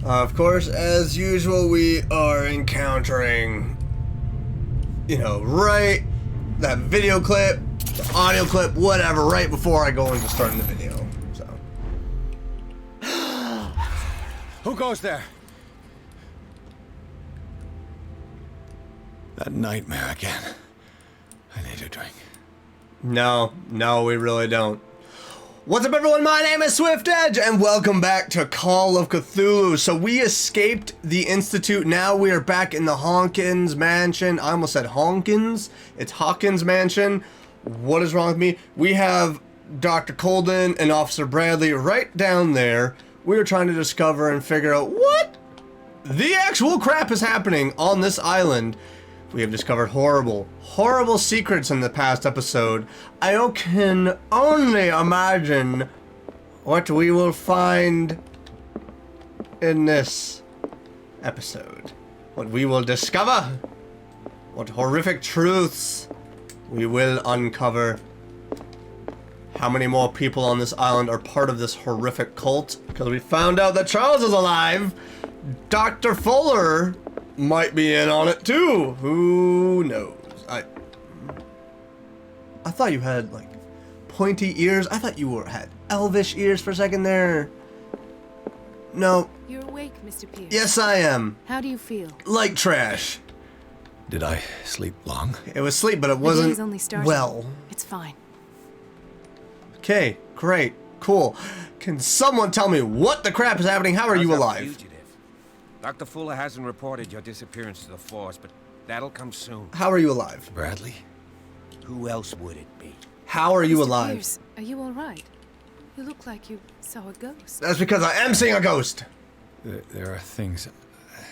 Of course, as usual, we are encountering, right, that video clip, the audio clip, whatever, right before I go into starting the video, so. Who goes there? That nightmare again. I need a drink. No, we really don't. What's up, everyone? My name is Swift Edge, and welcome back to Call of Cthulhu. So we escaped the Institute. Now we are back in the Hawkins mansion. I almost said Hawkins. It's Hawkins mansion. What is wrong with me? We have Dr. Colden and Officer Bradley right down there. We are trying to discover and figure out what the actual crap is happening on this island. We have discovered horrible secrets in the past episode. I can only imagine what we will find in this episode. What we will discover. What horrific truths we will uncover. How many more people on this island are part of this horrific cult? Because we found out that Charles is alive. Dr. Fuller might be in on it too. Who knows? I thought you had like pointy ears. I thought you had elvish ears for a second there. No. You're awake, Mr. Pierce. Yes, I am. How do you feel? Like trash. Did I sleep long? It was sleep, but it wasn't the day's only started. Well. It's fine. Okay, great, cool. Can someone tell me what the crap is happening? How are you alive? Dr. Fuller hasn't reported your disappearance to the force, but that'll come soon. How are you alive? Bradley? Who else would it be? How are you Mr. alive? Pierce, are you all right? You look like you saw a ghost. That's because I am seeing a ghost. There are things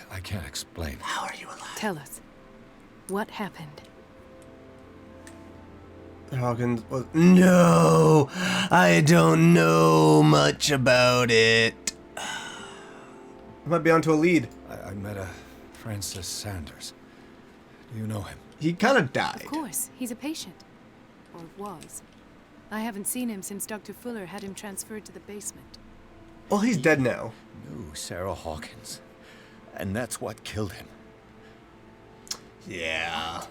I can't explain. How are you alive? Tell us. What happened? Hawkins was... No, I don't know much about it. I might be onto a lead. I met a Francis Sanders. Do you know him? He kind of died. Of course, he's a patient. Or was. I haven't seen him since Dr. Fuller had him transferred to the basement. Well, he's dead now. Knew Sarah Hawkins. And that's what killed him. Yeah.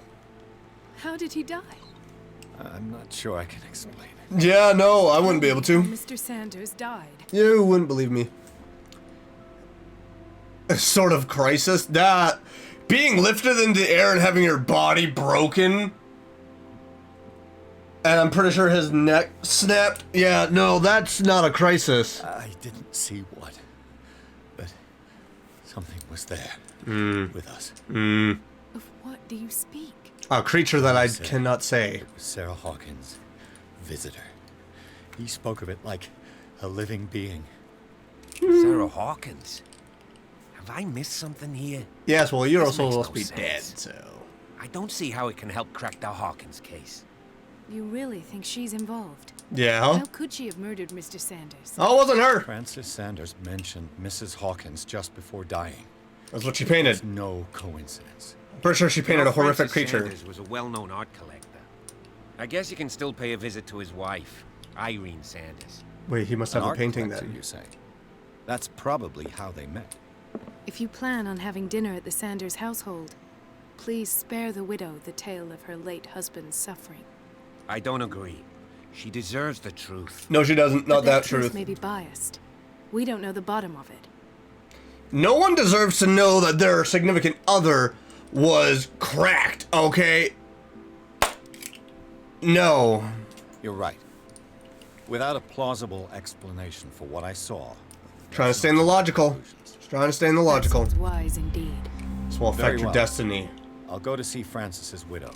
How did he die? I'm not sure I can explain it. Yeah, no, I wouldn't be able to. Mr. Sanders died. You wouldn't believe me. A sort of crisis? That being lifted into the air and having your body broken. And I'm pretty sure his neck snapped. Yeah, no, that's not a crisis. I didn't see what, but something was there with us. Of what do you speak? A creature that I cannot say. It was Sarah Hawkins' visitor. He spoke of it like a living being. Sarah Hawkins? Have I missed something here? Yes, well, you're This also makes supposed no to be dead, sense. so... I don't see how it can help crack the Hawkins case. You really think she's involved? Yeah? How could she have murdered Mr. Sanders? Oh, it wasn't her! Francis Sanders mentioned Mrs. Hawkins just before dying. That's what she painted. It's no coincidence. I'm pretty sure she painted a horrific Francis creature. Sanders was a well-known art collector. I guess you can still pay a visit to his wife, Irene Sanders. Wait, he must have An a art painting collector, then. you say? That's probably how they met. If you plan on having dinner at the Sanders household, please spare the widow the tale of her late husband's suffering. I don't agree. She deserves the truth. No, she doesn't. Not But that truth truth. may be biased. We don't know the bottom of it. No one deserves to know that their significant other was cracked, okay? No. You're right. Without a plausible explanation for what I saw. Trying to stay in the logical. Just trying to stay in the logical. That sounds wise indeed. This will affect Very your well. destiny. I'll go to see Francis's widow.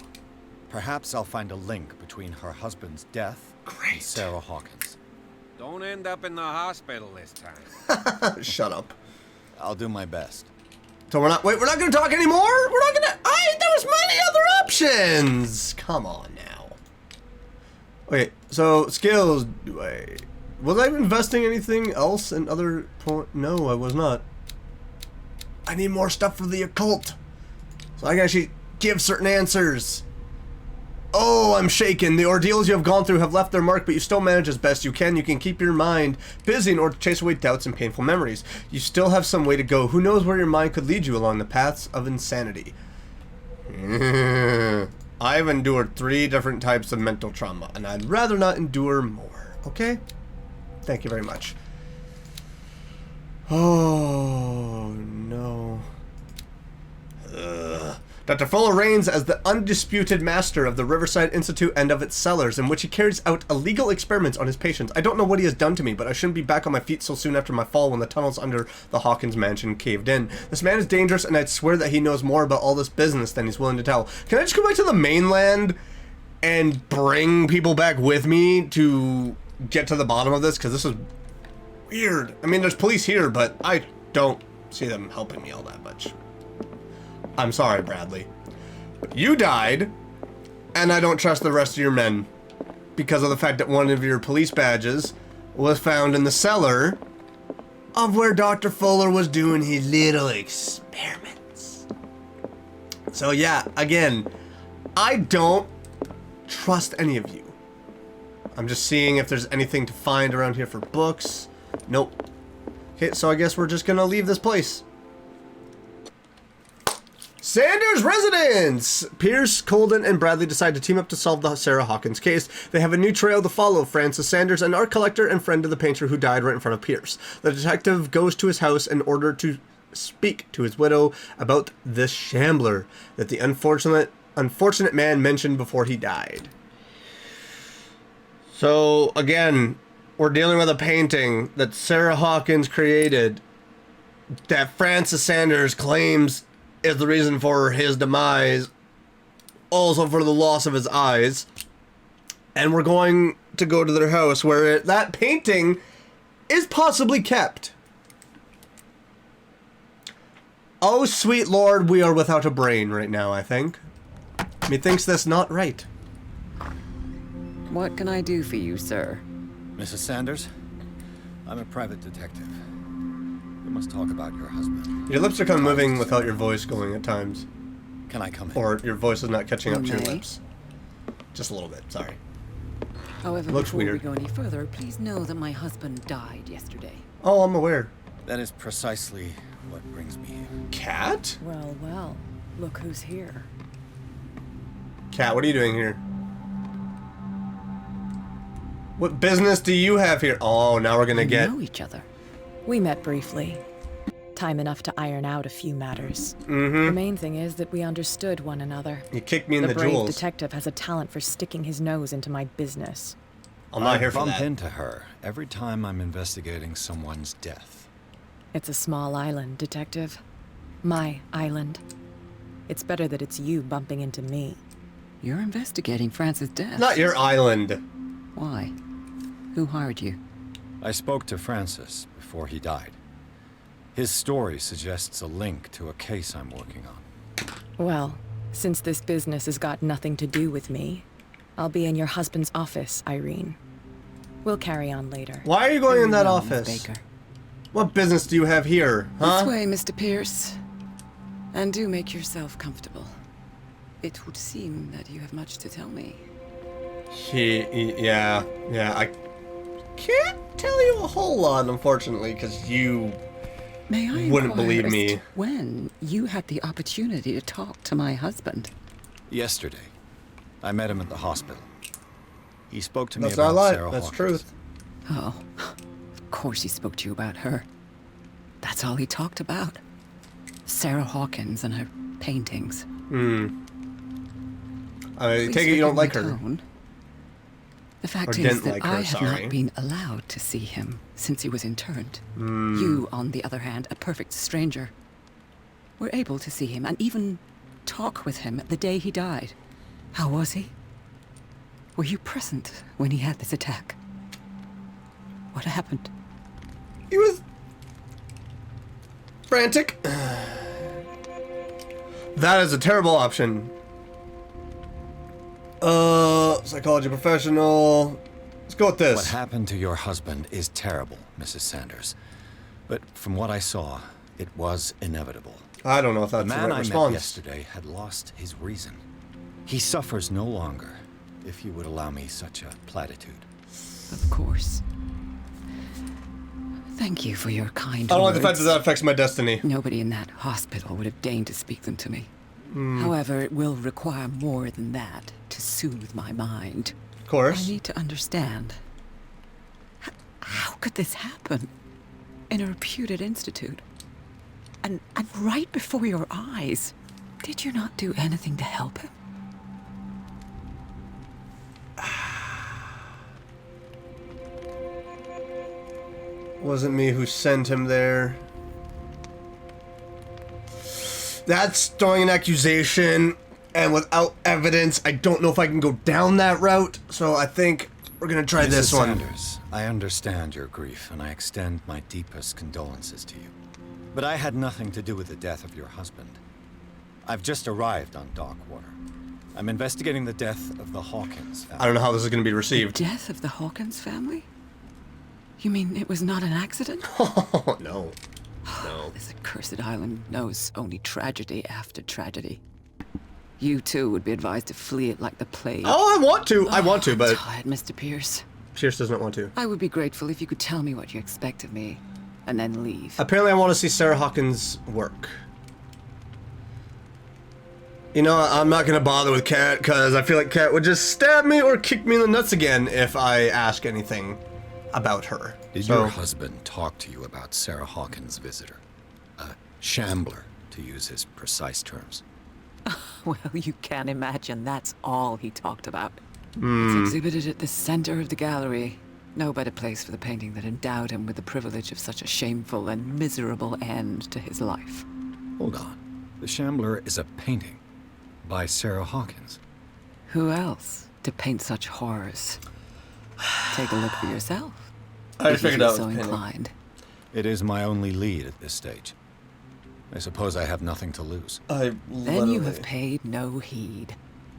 Perhaps I'll find a link between her husband's death Great. and Sarah Hawkins. Don't end up in the hospital this time. Shut up. I'll do my best. So we're not gonna talk anymore? We're not gonna, there was many other options! Come on now. Wait, so skills, was I investing anything else in other no, I was not. I need more stuff for the occult. So I can actually give certain answers. Oh, I'm shaken. The ordeals you have gone through have left their mark, but you still manage as best you can. You can keep your mind busy in order to chase away doubts and painful memories. You still have some way to go. Who knows where your mind could lead you along the paths of insanity. I've endured 3 different types of mental trauma, and I'd rather not endure more. Okay? Thank you very much. Oh, no. Ugh. Dr. Fuller reigns as the undisputed master of the Riverside Institute and of its cellars, in which he carries out illegal experiments on his patients. I don't know what he has done to me, but I shouldn't be back on my feet so soon after my fall when the tunnels under the Hawkins mansion caved in. This man is dangerous, and I'd swear that he knows more about all this business than he's willing to tell. Can I just go back to the mainland and bring people back with me to get to the bottom of this? Because this is weird. I mean, there's police here, but I don't see them helping me all that much. I'm sorry, Bradley. But you died, and I don't trust the rest of your men because of the fact that one of your police badges was found in the cellar of where Dr. Fuller was doing his little experiments. So yeah, again, I don't trust any of you. I'm just seeing if there's anything to find around here for books. Nope. Okay, so I guess we're just gonna leave this place. Sanders' residence! Pierce, Colden, and Bradley decide to team up to solve the Sarah Hawkins case. They have a new trail to follow. Francis Sanders, an art collector and friend of the painter who died right in front of Pierce. The detective goes to his house in order to speak to his widow about this Shambler that the unfortunate man mentioned before he died. So, again, we're dealing with a painting that Sarah Hawkins created that Francis Sanders claims is the reason for his demise, also for the loss of his eyes. And we're going to go to their house where that painting is possibly kept. Oh, sweet Lord, we are without a brain right now, I think. Methinks that's not right. What can I do for you, sir? Mrs. Sanders, I'm a private detective. We must talk about your husband. Your lips are kind of moving without your voice going at times. Can I come in? Or your voice is not catching up to your may. lips. Just a little bit, sorry. However, Looks before weird. we go any further, please know that my husband died yesterday. Oh, I'm aware. That is precisely what brings me here. Cat? Well, well, look who's here. Cat, what are you doing here? What business do you have here? Oh, now we're gonna We get... know each other. We met briefly. Time enough to iron out a few matters. Mm-hmm. The main thing is that we understood one another. You kicked me in The the brave jewels. detective has a talent for sticking his nose into my business. I'm not I here for bump that. into her every time I'm investigating someone's death. It's a small island, detective. My island. It's better that it's you bumping into me. You're investigating Francis' death. Not your island. Why? Who hired you? I spoke to Francis before he died. His story suggests a link to a case I'm working on. Well, since this business has got nothing to do with me, I'll be in your husband's office, Irene. We'll carry on later. Why are you going in that Very well, Miss office? Baker. What business do you have here, huh? This way, Mr. Pierce. And do make yourself comfortable. It would seem that you have much to tell me. Yeah, I can't tell you a whole lot, unfortunately, because you May I wouldn't inquire believe as me. to when you had the opportunity to talk to my husband? Yesterday, I met him at the hospital. He spoke to me That's not a about lie. Sarah That's Hawkins. truth. Oh, of course he spoke to you about her. That's all he talked about. Sarah Hawkins and her paintings. I Please take it you don't like forgive my her. tone. The fact Or is didn't that like her, I have sorry. not been allowed to see him since he was interned. You, on the other hand, a perfect stranger, were able to see him and even talk with him the day he died. How was he? Were you present when he had this attack? What happened? He was frantic. That is a terrible option. Psychology professional. Let's go with this. What happened to your husband is terrible, Mrs. Sanders. But from what I saw, it was inevitable. I don't know if The that's the man right I met response. yesterday had lost his reason. He suffers no longer, if you would allow me such a platitude. Of course. Thank you for your kind I don't words. like the fact that that affects my destiny. Nobody in that hospital would have deigned to speak them to me. However, it will require more than that to soothe my mind. Of course. I need to understand. How could this happen? In a reputed institute? And right before your eyes. Did you not do anything to help him? Wasn't me who sent him there. That's throwing an accusation, and without evidence, I don't know if I can go down that route, so I think we're gonna try Mrs. this one. Sanders, I understand your grief, and I extend my deepest condolences to you. But I had nothing to do with the death of your husband. I've just arrived on Dockwater. I'm investigating the death of the Hawkins family. I don't know how this is gonna be received. Death of the Hawkins family? You mean it was not an accident? Oh, no. No. This accursed island knows only tragedy after tragedy. You, too, would be advised to flee it like the plague. Oh, I want to, I'm but tired, Mr. Pierce. Pierce doesn't want to. I would be grateful if you could tell me what you expect of me, and then leave. Apparently I want to see Sarah Hawkins work. You know, I'm not gonna bother with Kat, because I feel like Kat would just stab me or kick me in the nuts again if I ask anything about her. Did your husband talk to you about Sarah Hawkins' visitor? A shambler, to use his precise terms. Well, you can imagine that's all he talked about. It's exhibited at the center of the gallery. No better place for the painting that endowed him with the privilege of such a shameful and miserable end to his life. Hold on. The Shambler is a painting by Sarah Hawkins. Who else to paint such horrors? Take a look for yourself. I if figured you're out so it was painting. inclined. It is my only lead at this stage. I suppose I have nothing to lose. Then you have paid no heed.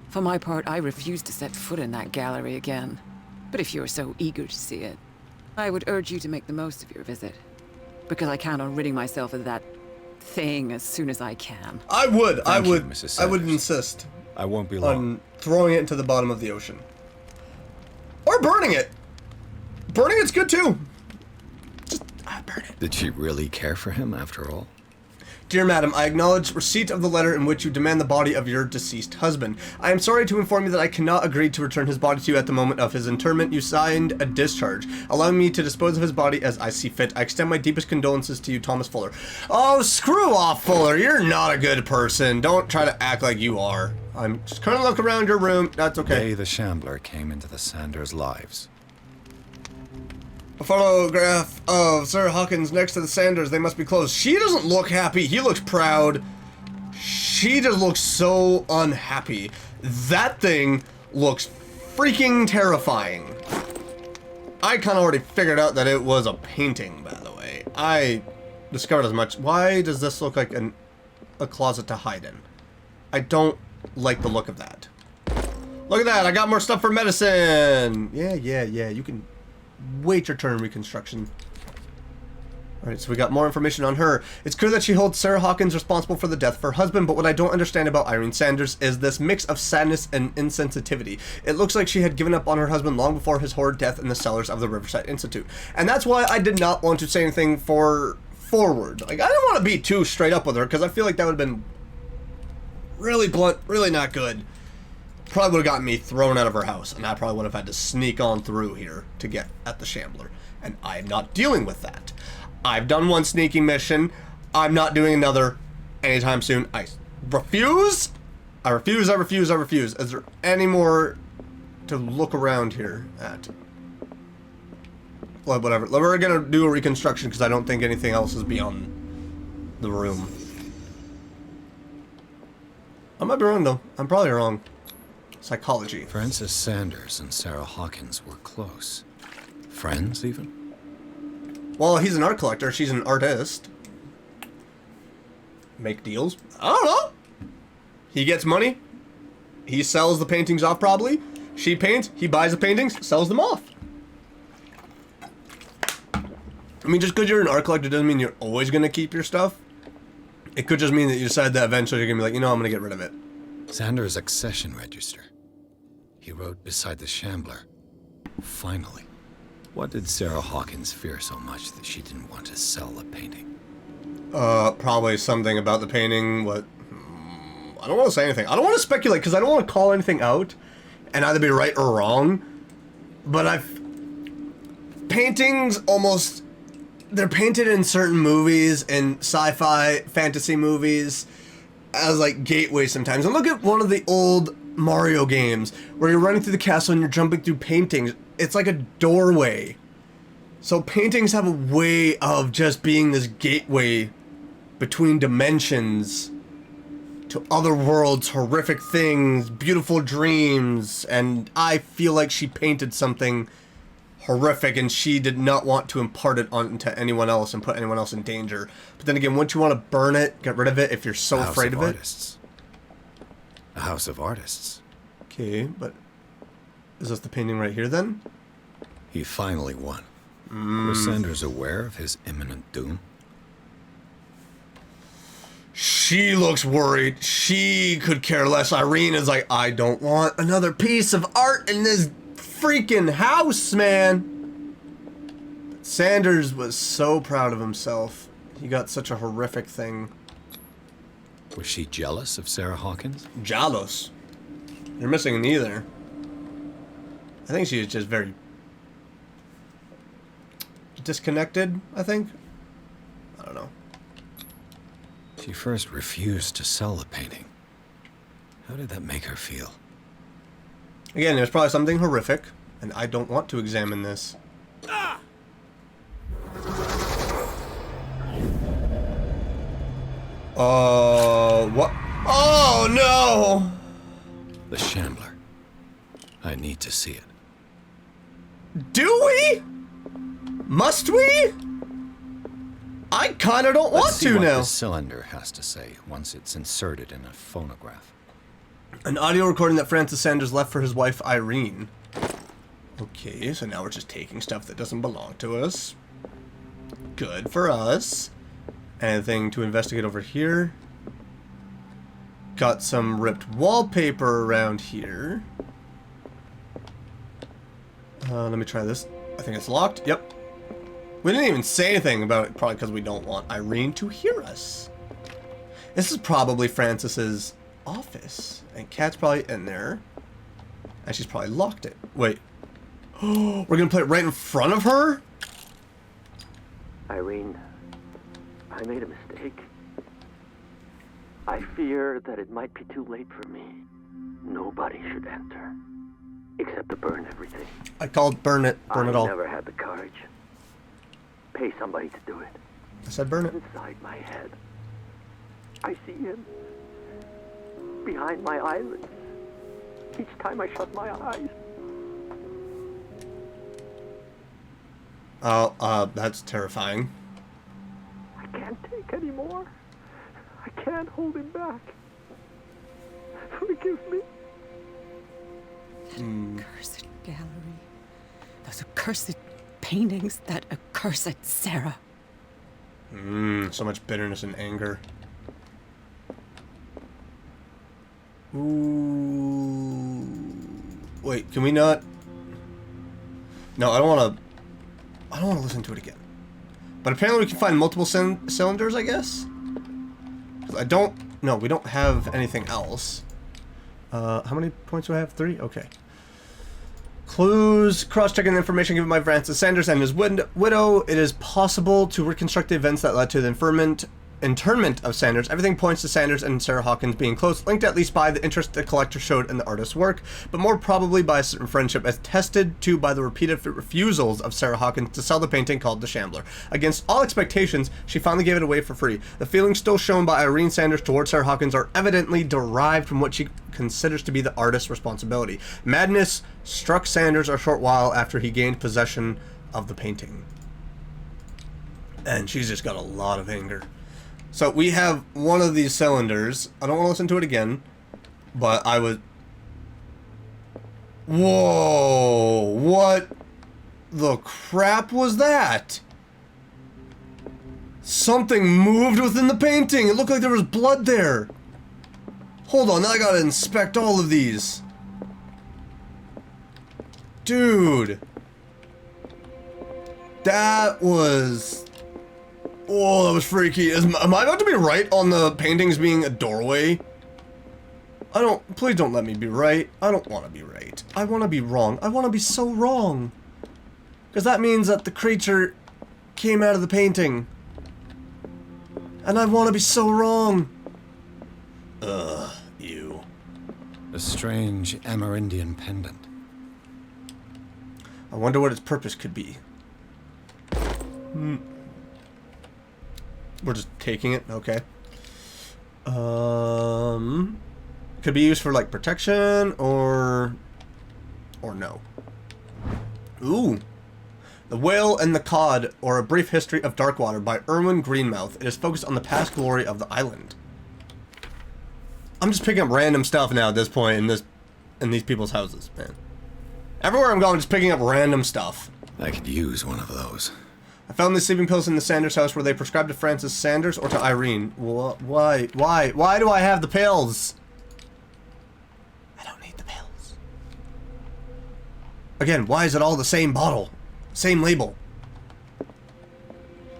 For my part, I refuse to set foot in that gallery again. But if you're so eager to see it, I would urge you to make the most of your visit. Because I count on ridding myself of that thing as soon as I can. I would, Thank you, Mrs. I would Sanders. insist I won't be long. on throwing it into the bottom of the ocean. Or burning it. Burning it's good too. Just, burn it. Did she really care for him after all? Dear Madam, I acknowledge receipt of the letter in which you demand the body of your deceased husband. I am sorry to inform you that I cannot agree to return his body to you at the moment of his interment. You signed a discharge, allowing me to dispose of his body as I see fit. I extend my deepest condolences to you, Thomas Fuller. Oh, screw off, Fuller. You're not a good person. Don't try to act like you are. I'm just gonna look around your room. That's okay. Day the Shambler came into the Sanders' lives. A photograph of Sarah Hawkins next to the Sanders. They must be close. She doesn't look happy. He looks proud. She just looks so unhappy. That thing looks freaking terrifying. I kind of already figured out that it was a painting, by the way. I discovered as much. Why does this look like a closet to hide in? I don't like the look of that. Look at that. I got more stuff for medicine. Yeah. You can wait your turn, reconstruction. Alright, so we got more information on her. It's clear that she holds Sarah Hawkins responsible for the death of her husband, but what I don't understand about Irene Sanders is this mix of sadness and insensitivity. It looks like she had given up on her husband long before his horrid death in the cellars of the Riverside Institute. And that's why I did not want to say anything forward. Like, I didn't want to be too straight up with her, because I feel like that would have been really blunt, really not good. Probably would have gotten me thrown out of her house, and I probably would have had to sneak on through here to get at the Shambler. And I'm not dealing with that. I've done one sneaking mission. I'm not doing another anytime soon. I refuse. I refuse. Is there any more to look around here at? Well, whatever. We're gonna do a reconstruction because I don't think anything else is beyond the room. I might be wrong though. I'm probably wrong. Psychology. Francis Sanders and Sarah Hawkins were close. Friends, even? Well, he's an art collector. She's an artist. Make deals? I don't know. He gets money. He sells the paintings off, probably. She paints. He buys the paintings, sells them off. I mean, just because you're an art collector doesn't mean you're always going to keep your stuff. It could just mean that you decide that eventually you're going to be like, you know, I'm going to get rid of it. Sanders' accession register. He wrote beside the Shambler. Finally. What did Sarah Hawkins fear so much that she didn't want to sell the painting? Probably something about the painting. What? I don't want to say anything. I don't want to speculate because I don't want to call anything out and either be right or wrong. But paintings almost, they're painted in certain movies and sci-fi fantasy movies as like gateways sometimes. And look at one of the old Mario games where you're running through the castle and you're jumping through paintings. It's like a doorway. So paintings have a way of just being this gateway between dimensions to other worlds, horrific things, beautiful dreams, and I feel like she painted something horrific and she did not want to impart it onto anyone else and put anyone else in danger. But then again, wouldn't you want to burn it, get rid of it if you're so afraid of it? Artists. A house of artists. Okay, but is this the painting right here then? He finally won. Was Sanders aware of his imminent doom? She looks worried. She could care less. Irene is like, I don't want another piece of art in this freaking house, man. But Sanders was so proud of himself. He got such a horrific thing. Was she jealous of Sarah Hawkins? Jealous? You're missing an either. I think she is just very disconnected, I think. I don't know. She first refused to sell the painting. How did that make her feel? Again, there's probably something horrific, and I don't want to examine this. What? Oh, no! The Shambler. I need to see it. Do we? Must we? I kind of don't want Let's see to what now. the cylinder has to say once it's inserted in a phonograph. An audio recording that Francis Sanders left for his wife, Irene. Okay, so now we're just taking stuff that doesn't belong to us. Good for us. Anything to investigate over here? Got some ripped wallpaper around here. Let me try this. I think it's locked. Yep. We didn't even say anything about it, probably because we don't want Irene to hear us. This is probably Francis's office. And Kat's probably in there. And she's probably locked it. Wait. Oh, we're going to put it right in front of her? Irene, I made a mistake. I fear that it might be too late for me. Nobody should enter. Except to burn everything. I called burn it. Burn it all. I never had the courage. Pay somebody to do it. I said burn it. Inside my head, I see him. Behind my eyelids. Each time I shut my eyes. Oh, that's terrifying. I can't take any more. I can't hold him back. Forgive me. That accursed gallery. Those accursed paintings. That accursed Sarah. So much bitterness and anger. Ooh. Wait, can we not? No, I don't want to listen to it again. But apparently we can find multiple cylinders, I guess? 'Cause I don't... No, we don't have anything else. How many points do I have? 3? Okay. Clues. Cross-checking the information given by Francis Sanders and his widow. It is possible to reconstruct the events that led to the internment of Sanders. Everything points to Sanders and Sarah Hawkins being close, linked at least by the interest the collector showed in the artist's work, but more probably by a certain friendship, as tested to by the repeated refusals of Sarah Hawkins to sell the painting called The Shambler. Against all expectations, she finally gave it away for free. The feelings still shown by Irene Sanders towards Sarah Hawkins are evidently derived from what she considers to be the artist's responsibility. Madness struck Sanders a short while after he gained possession of the painting. And she's just got a lot of anger. So we have one of these cylinders. I don't want to listen to it again, but I would... Whoa! What the crap was that? Something moved within the painting. It looked like there was blood there. Hold on, now I gotta inspect all of these. Dude. That was... Oh, that was freaky. Am I about to be right on the paintings being a doorway? Please don't let me be right. I don't want to be right. I want to be wrong. I want to be so wrong. Because that means that the creature came out of the painting. And I want to be so wrong. Ugh, you. A strange Amerindian pendant. I wonder what its purpose could be. We're just taking it? Okay. Could be used for, like, protection, or no. Ooh. The Whale and the Cod, or A Brief History of Darkwater by Erwin Greenmouth. It is focused on the past glory of the island. I'm just picking up random stuff now at this point in these people's houses, man. Everywhere I'm going, just picking up random stuff. I could use one of those. I found the sleeping pills in the Sanders house. Were they prescribed to Francis Sanders or to Irene? Why? Why do I have the pills? I don't need the pills. Again, why is it all the same bottle? Same label?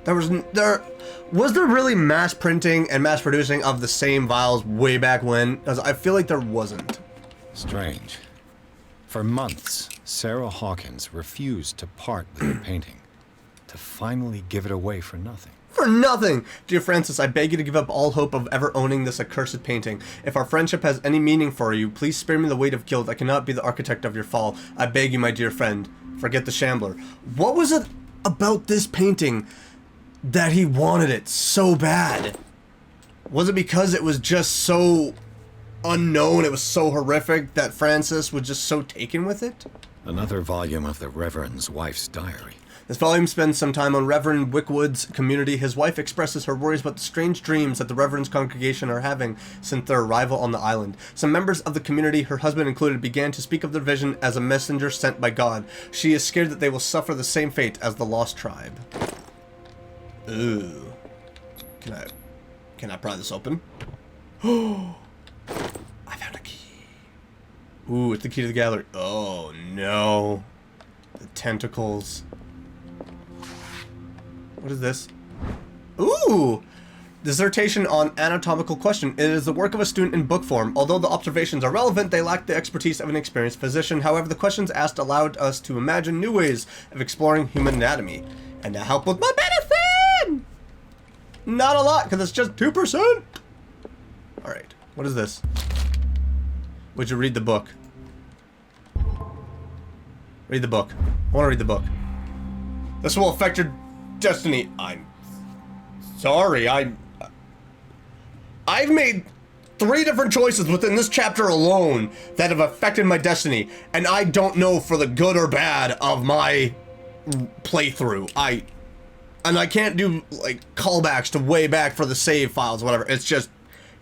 Was there really mass printing and mass producing of the same vials way back when? Because I feel like there wasn't. Strange. For months, Sarah Hawkins refused to part with the painting, to finally give it away for nothing. For nothing! Dear Francis, I beg you to give up all hope of ever owning this accursed painting. If our friendship has any meaning for you, please spare me the weight of guilt. I cannot be the architect of your fall. I beg you, my dear friend. Forget the Shambler. What was it about this painting that he wanted it so bad? Was it because it was just so unknown, it was so horrific, that Francis was just so taken with it? Another volume of the Reverend's wife's diary. This volume spends some time on Reverend Wickwood's community. His wife expresses her worries about the strange dreams that the Reverend's congregation are having since their arrival on the island. Some members of the community, her husband included, began to speak of their vision as a messenger sent by God. She is scared that they will suffer the same fate as the lost tribe. Ooh. Can I pry this open? Oh, I found a key. Ooh, it's the key to the gallery. Oh no. The tentacles. What is this? Ooh! Dissertation on anatomical question. It is the work of a student in book form. Although the observations are relevant, they lack the expertise of an experienced physician. However, the questions asked allowed us to imagine new ways of exploring human anatomy. And to help with my medicine! Not a lot, because it's just 2%! Alright, what is this? Would you read the book? Read the book. I want to read the book. This will affect your destiny. I'm sorry. I've made 3 different choices within this chapter alone that have affected my destiny, and I don't know for the good or bad of my playthrough. And I can't do like callbacks to way back for the save files, whatever. It's just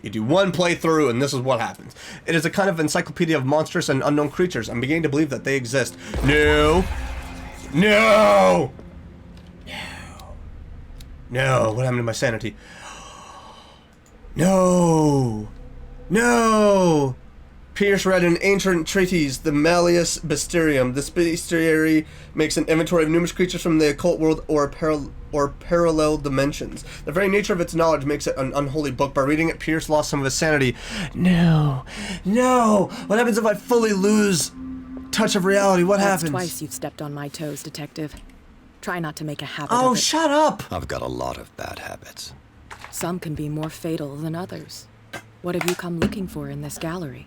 you do one playthrough and this is what happens. It is a kind of encyclopedia of monstrous and unknown creatures. I'm beginning to believe that they exist. No! No! No, what happened to my sanity? No! No! Pierce read an ancient treatise, the Malleus Bestiarium. This bestiary makes an inventory of numerous creatures from the occult world or parallel dimensions. The very nature of its knowledge makes it an unholy book. By reading it, Pierce lost some of his sanity. No! No! What happens if I fully lose touch of reality? What happens? Twice you've stepped on my toes, Detective. Try not to make a habit of it. Oh, shut up! I've got a lot of bad habits. Some can be more fatal than others. What have you come looking for in this gallery?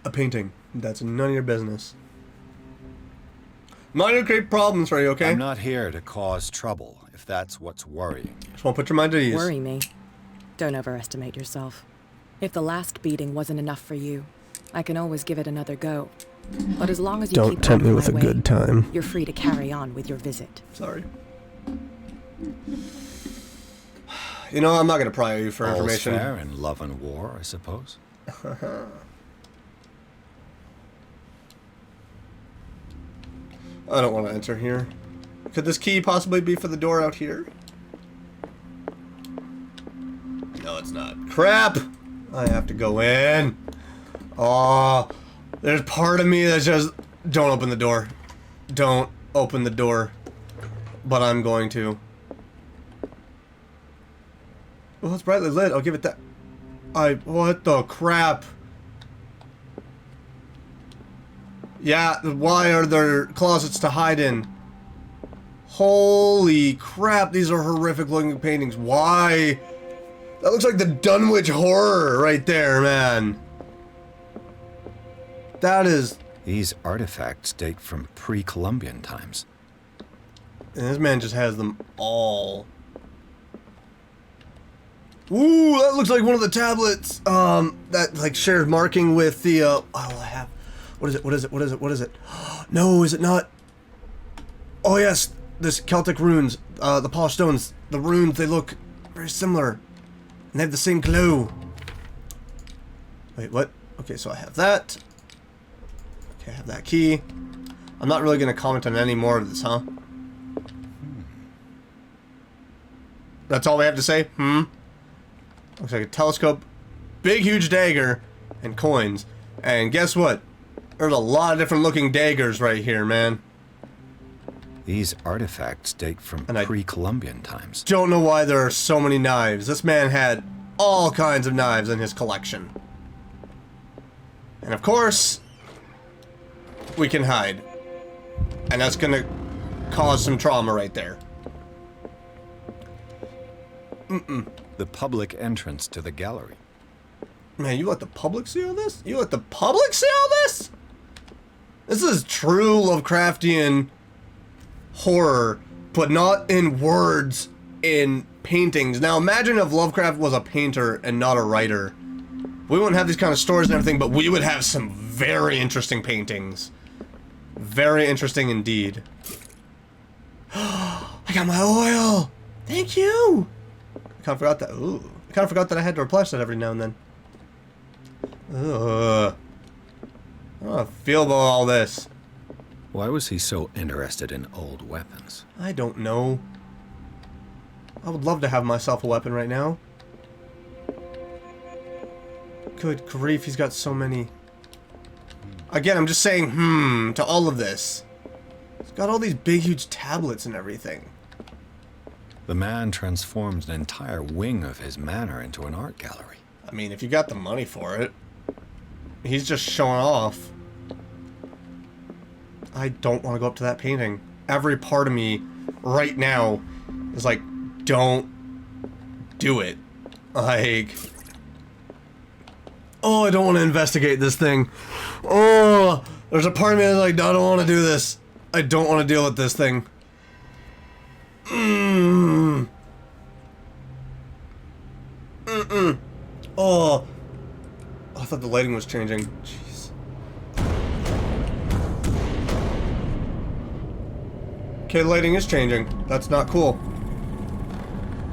A painting. That's none of your business. Not gonna create problems for you, okay? I'm not here to cause trouble, if that's what's worrying you. Just want to put your mind at ease. Worry me. Don't overestimate yourself. If the last beating wasn't enough for you, I can always give it another go. But as long as you Don't keep tempt me out of with a my way, good time. you're free to carry on with your visit. Sorry. You know, I'm not gonna pry you for All's information. fair in love and war, I suppose. I don't want to enter here. Could this key possibly be for the door out here? No, it's not. Crap! I have to go in. Oh, there's part of me that's just... Don't open the door. don't open the door. But I'm going to. Well, it's brightly lit. I'll give it that. What the crap? Yeah, why are there closets to hide in? Holy crap, these are horrific looking paintings. Why? That looks like the Dunwich Horror right there, man. That is... These artifacts date from pre-Columbian times. And this man just has them all. Ooh, that looks like one of the tablets, that, like, shares marking with the, oh, I have... What is it? What is it? What is it? What is it? No, is it not? Oh, yes. This Celtic Runes. The polished stones. The runes, they look very similar. And they have the same glow. Wait, what? Okay, so I have that. Okay, I have that key. I'm not really going to comment on any more of this, huh? That's all we have to say? Looks like a telescope. Big, huge dagger. And coins. And guess what? There's a lot of different looking daggers right here, man. These artifacts date from pre-Columbian times. Don't know why there are so many knives. This man had all kinds of knives in his collection. And of course, we can hide. And that's gonna cause some trauma right there. The public entrance to the gallery. Man, you let the public see all this? You let the public see all this? This is true Lovecraftian horror, but not in words, in paintings. Now imagine if Lovecraft was a painter and not a writer. We wouldn't have these kind of stories and everything, but we would have some very interesting paintings. Very interesting indeed. I got my oil! Thank you! I kind of forgot that. Ooh. I kind of forgot that I had to replenish that every now and then. Ugh. I don't know how I feel about all this. Why was he so interested in old weapons? I don't know. I would love to have myself a weapon right now. Good grief, he's got so many. Again, I'm just saying, to all of this. He's got all these big, huge tablets and everything. The man transformed an entire wing of his manor into an art gallery. I mean, if you got the money for it. He's just showing off. I don't want to go up to that painting. Every part of me right now is like, don't do it. Like, oh, I don't want to investigate this thing. Oh, there's a part of me that's like, no, I don't want to do this. I don't want to deal with this thing. Oh, I thought the lighting was changing. Jeez. Okay, the lighting is changing. That's not cool.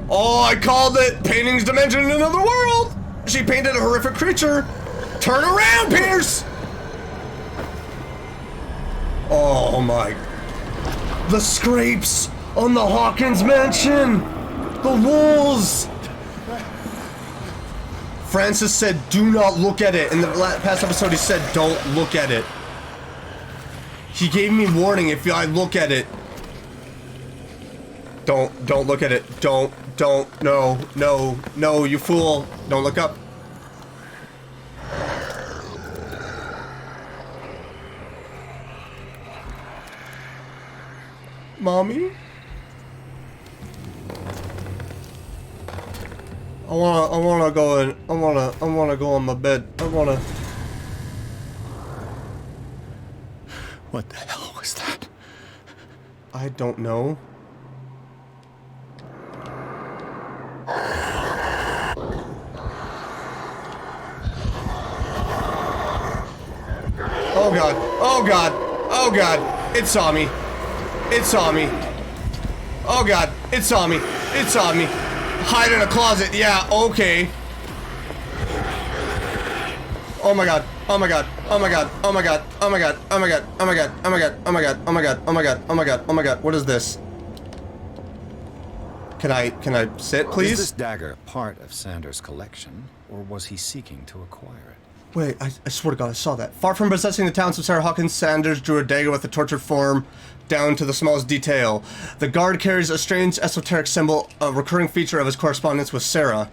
Oh, I called it! Painting's dimension in another world! She painted a horrific creature! Turn around, Pierce! Oh my... The scrapes on the Hawkins mansion! The walls! Francis said, do not look at it. In the past episode, he said, don't look at it. He gave me warning if I look at it. Don't look at it. Don't, no, you fool. Don't look up. Mommy? I wanna go in. I wanna go on my bed. What the hell was that? I don't know. Oh god. Oh god. Oh god. It saw me. It saw me. Oh god. It saw me. It saw me. Hide in a closet. Yeah, okay. Oh my god. Oh my god. Oh my god. Oh my god. Oh my god. Oh my god. Oh my god. Oh my god. Oh my god. Oh my god. Oh my god. Oh my god. Oh my god. What is this? Can I sit, please? Is this dagger part of Sanders' collection, or was he seeking to acquire it? Wait, I swear to God, I saw that. Far from possessing the talents of Sarah Hawkins, Sanders drew a dagger with a tortured form down to the smallest detail. The guard carries a strange esoteric symbol, a recurring feature of his correspondence with Sarah.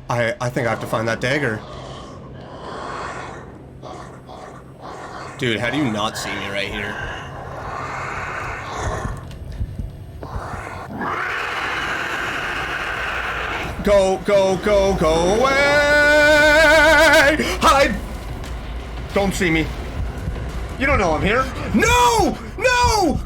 I think I have to find that dagger. Dude, how do you not see me right here? Go, go, go, go away! Hide! Don't see me. You don't know I'm here. No! No!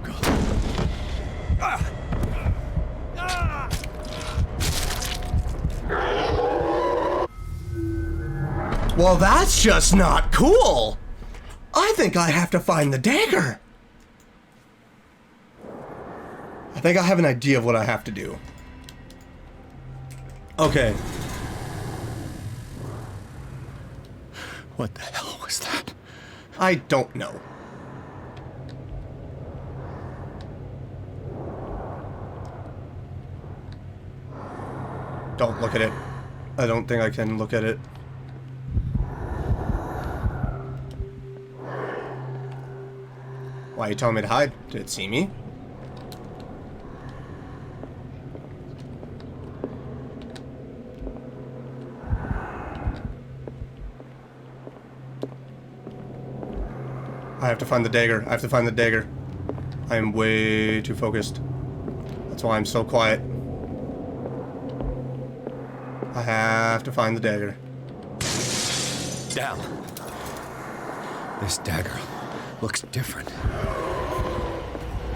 Well, that's just not cool. I think I have to find the dagger. I think I have an idea of what I have to do. Okay. What the hell was that? I don't know. Don't look at it. I don't think I can look at it. Why are you telling me to hide? Did it see me? I have to find the dagger. I have to find the dagger. I am way too focused. That's why I'm so quiet. I have to find the dagger. Down. This dagger looks different.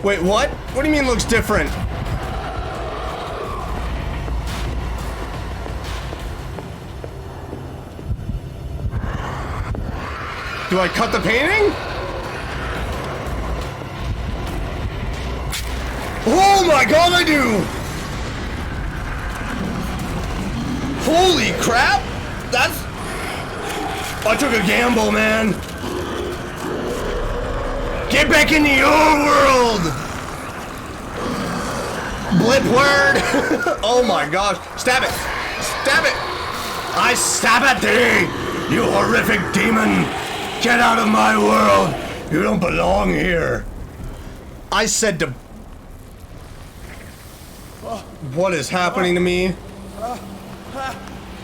Wait, what? What do you mean looks different? Do I cut the painting? Oh my God, I do! Holy crap! That's... I took a gamble, man. Get back into your world! Blip word! Oh my gosh. Stab it! Stab it! I stab at thee! You horrific demon! Get out of my world! You don't belong here! I said to... What is happening to me?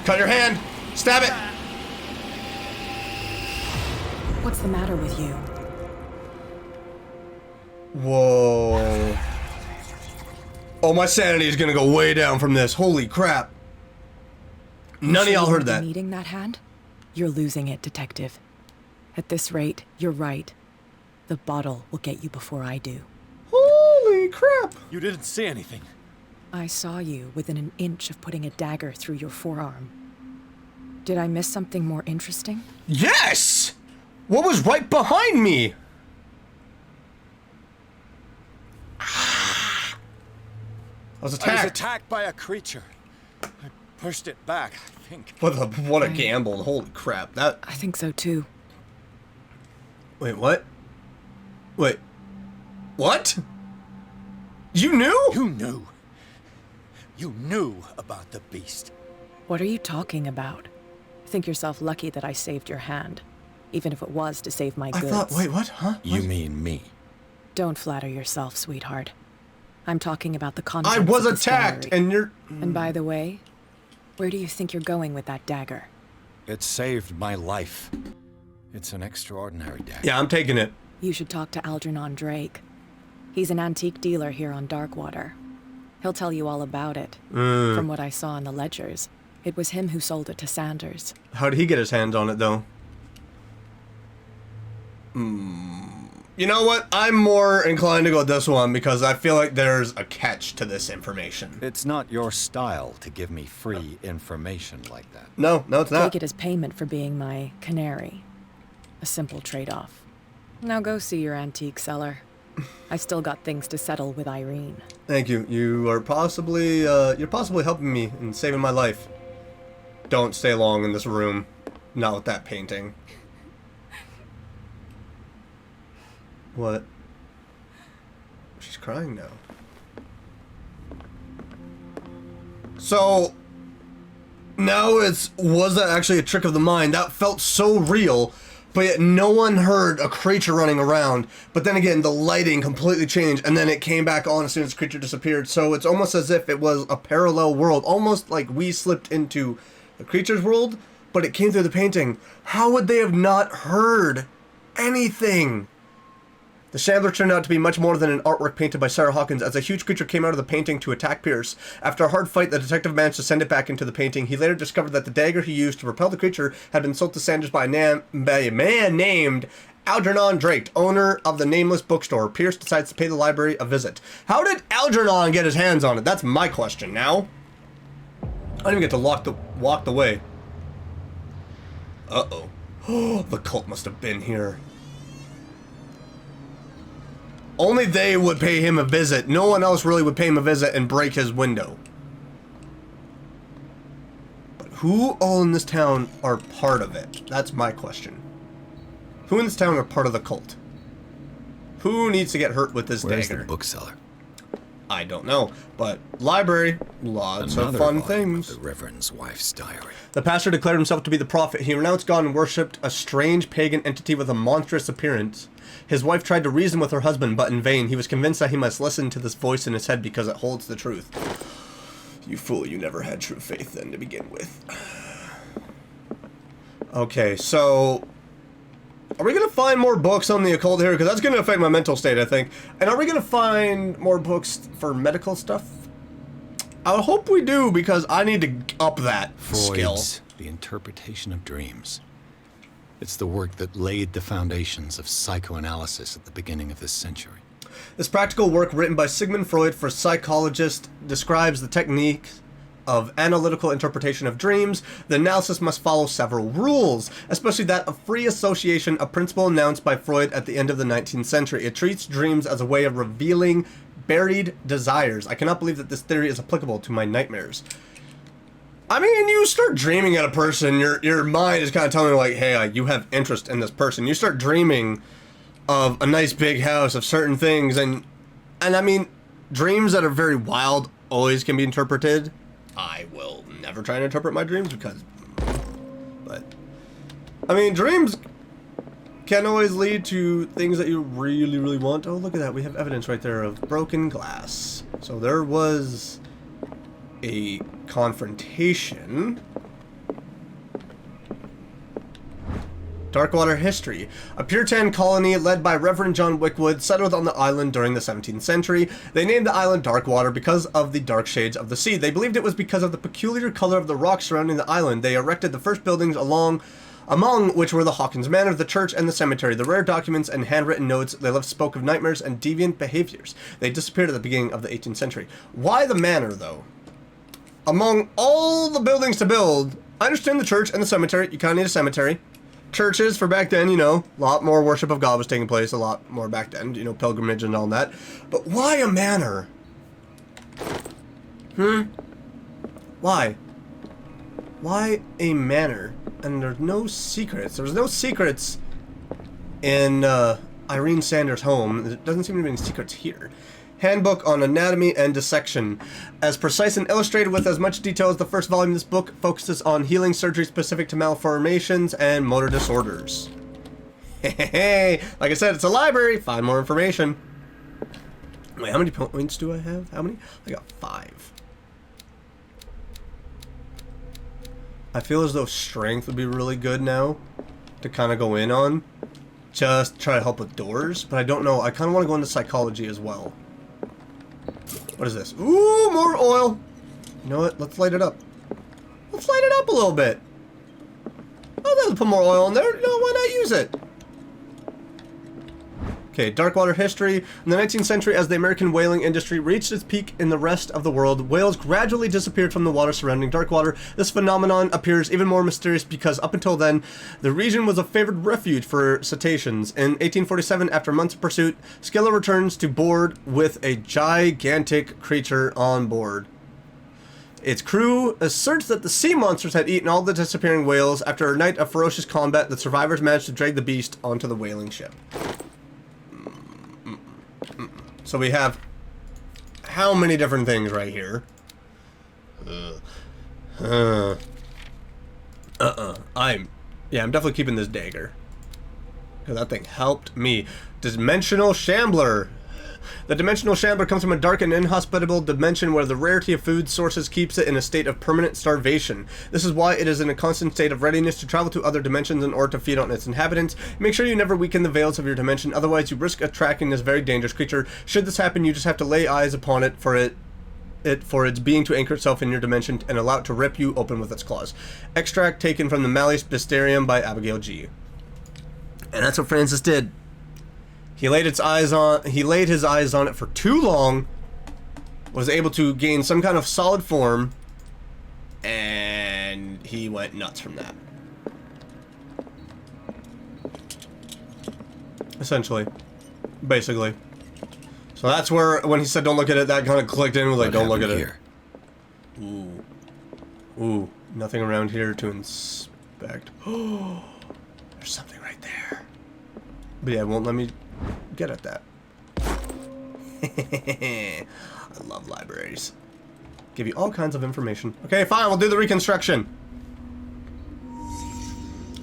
Cut your hand! Stab it! What's the matter with you? Whoa. Oh, my sanity is gonna go way down from this. Holy crap. None of y'all heard that. Needing that hand? You're losing it, detective. At this rate, you're right. The bottle will get you before I do. Holy crap. You didn't see anything. I saw you within an inch of putting a dagger through your forearm. Did I miss something more interesting? Yes! What was right behind me? I was I attacked. was attacked by a creature. I pushed it back, I think. What a gamble. Holy crap. That... I think so too. Wait, what? Wait. What? You knew? You knew. You knew about the beast. What are you talking about? Think yourself lucky that I saved your hand, even if it was to save my I goods. thought, wait, what? Huh? You What? mean me? Don't flatter yourself, sweetheart. I'm talking about the contents I was of this attacked, gallery. and you're... And by the way, where do you think you're going with that dagger? It saved my life. It's an extraordinary dagger. Yeah, I'm taking it. You should talk to Algernon Drake. He's an antique dealer here on Darkwater. He'll tell you all about it. From what I saw in the ledgers, it was him who sold it to Sanders. How did he get his hands on it, though? You know what? I'm more inclined to go with this one because I feel like there's a catch to this information. It's not your style to give me free information like that. No, it's not. Take it as payment for being my canary. A simple trade-off. Now go see your antique seller. I still got things to settle with Irene. Thank you. You're possibly helping me and saving my life. Don't stay long in this room. Not with that painting. What? She's crying now. So, now was that actually a trick of the mind? That felt so real, but yet no one heard a creature running around. But then again, the lighting completely changed, and then it came back on as soon as the creature disappeared. So it's almost as if it was a parallel world, almost like we slipped into the creature's world, but it came through the painting. How would they have not heard anything? The Shambler turned out to be much more than an artwork painted by Sarah Hawkins, as a huge creature came out of the painting to attack Pierce. After a hard fight, the detective managed to send it back into the painting. He later discovered that the dagger he used to repel the creature had been sold to Sanders by a man named Algernon Drake, owner of the nameless bookstore. Pierce decides to pay the library a visit. How did Algernon get his hands on it? That's my question now. I didn't even get to walk the way. Uh-oh. Oh, the cult must have been here. Only they would pay him a visit. No one else really would pay him a visit and break his window. But who all in this town are part of it? That's my question. Who in this town are part of the cult? Who needs to get hurt with this Where's dagger? the bookseller? I don't know, but library, lots of fun things. The Reverend's wife's diary. The pastor declared himself to be the prophet. He renounced God and worshipped a strange pagan entity with a monstrous appearance. His wife tried to reason with her husband, but in vain. He was convinced that he must listen to this voice in his head because it holds the truth. You fool, you never had true faith then to begin with. Okay, so are we going to find more books on the occult here? Because that's going to affect my mental state, I think. And are we going to find more books for medical stuff? I hope we do, because I need to up that skill. Freud's The Interpretation of Dreams. It's the work that laid the foundations of psychoanalysis at the beginning of this century. This practical work, written by Sigmund Freud for psychologists, describes the technique of analytical interpretation of dreams. The analysis must follow several rules, especially that of free association, a principle announced by Freud at the end of the 19th century. It treats dreams as a way of revealing buried desires. I cannot believe that this theory is applicable to my nightmares. I mean, you start dreaming at a person, your mind is kind of telling you, like, hey, you have interest in this person. You start dreaming of a nice big house, of certain things, and I mean, dreams that are very wild always can be interpreted. I will never try and interpret my dreams because, but, I mean, dreams can always lead to things that you really, really want. Oh, look at that. We have evidence right there of broken glass. So there was a confrontation. Darkwater history. A Puritan colony led by Reverend John Wickwood settled on the island during the 17th century. They named the island Darkwater because of the dark shades of the sea. They believed it was because of the peculiar color of the rocks surrounding the island. They erected the first buildings among which were the Hawkins Manor, the church, and the cemetery. The rare documents and handwritten notes they left spoke of nightmares and deviant behaviors. They disappeared at the beginning of the 18th century. Why the manor, though? Among all the buildings to build, I understand the church and the cemetery. You kind of need a cemetery. Churches, for back then, you know, a lot more worship of God was taking place, a lot more back then, you know, pilgrimage and all that. But why a manor? Why? Why a manor? And there's no secrets. There's no secrets in Irene Sanders' home. There doesn't seem to be any secrets here. Handbook on Anatomy and Dissection. As precise and illustrated with as much detail as the first volume, this book focuses on healing surgery specific to malformations and motor disorders. Hey, like I said, it's a library. Find more information. Wait, how many points do I have? How many? I got 5. I feel as though strength would be really good now to kind of go in on. Just try to help with doors, but I don't know. I kind of want to go into psychology as well. What is this? Ooh, more oil. You know what? Let's light it up. Let's light it up a little bit. Oh, that'll put more oil in there. You know, why not use it? Okay, Darkwater history. In the 19th century, as the American whaling industry reached its peak in the rest of the world, whales gradually disappeared from the water surrounding Darkwater. This phenomenon appears even more mysterious because up until then, the region was a favored refuge for cetaceans. In 1847, after months of pursuit, Skilla returns to board with a gigantic creature on board. Its crew asserts that the sea monsters had eaten all the disappearing whales. After a night of ferocious combat, the survivors managed to drag the beast onto the whaling ship. So we have how many different things right here? I'm definitely keeping this dagger. Because that thing helped me. Dimensional Shambler. The Dimensional Shambler comes from a dark and inhospitable dimension where the rarity of food sources keeps it in a state of permanent starvation. This is why it is in a constant state of readiness to travel to other dimensions in order to feed on its inhabitants. Make sure you never weaken the veils of your dimension, otherwise you risk attracting this very dangerous creature. Should this happen, you just have to lay eyes upon it for its being to anchor itself in your dimension and allow it to rip you open with its claws. Extract taken from the Malleus Bestiarium by Abigail G. And that's what Francis did. He laid his eyes on it for too long, was able to gain some kind of solid form, and he went nuts from that. Essentially. Basically. So that's where, when he said don't look at it, that kind of clicked in with like, don't look at it. Ooh. Ooh. Nothing around here to inspect. Oh, there's something right there. But yeah, it won't let me get at that. I love libraries. Give you all kinds of information. Okay, fine, we'll do the reconstruction.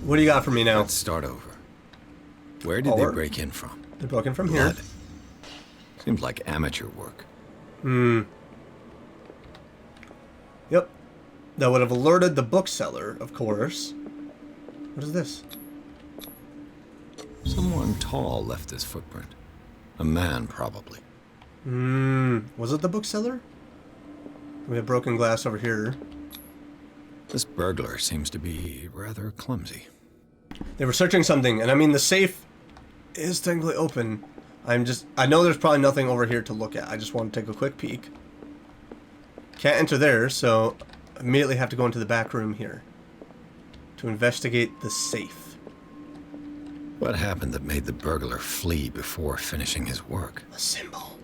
What do you got for me now? Let's start over. Where did they break in from? They broke in from here. Blood. Seems like amateur work. Yep. That would have alerted the bookseller, of course. What is this? Someone tall left this footprint. A man, probably. Was it the bookseller? We have broken glass over here. This burglar seems to be rather clumsy. They were searching something, and I mean, the safe is technically open. I know there's probably nothing over here to look at. I just want to take a quick peek. Can't enter there, so immediately have to go into the back room here to investigate the safe. What happened that made the burglar flee before finishing his work? A symbol.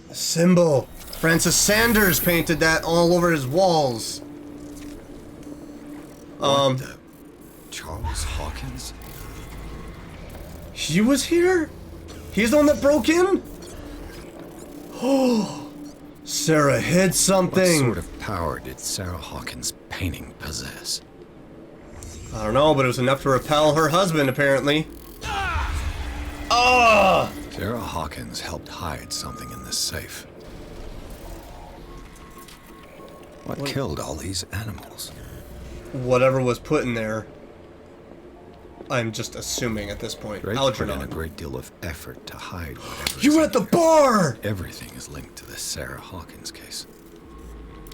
A symbol. Francis Sanders painted that all over his walls. What the? Charles Hawkins? He was here? He's the one that broke in? Oh, Sarah hid something. What sort of power did Sarah Hawkins' painting possess? I don't know, but it was enough to repel her husband, apparently. Ah! Sarah Hawkins helped hide something in this safe. What killed all these animals? Whatever was put in there. I'm just assuming at this point. Drake put in a Algernon. great deal of effort to hide whatever. You were at the bar! Everything is linked to the Sarah Hawkins case.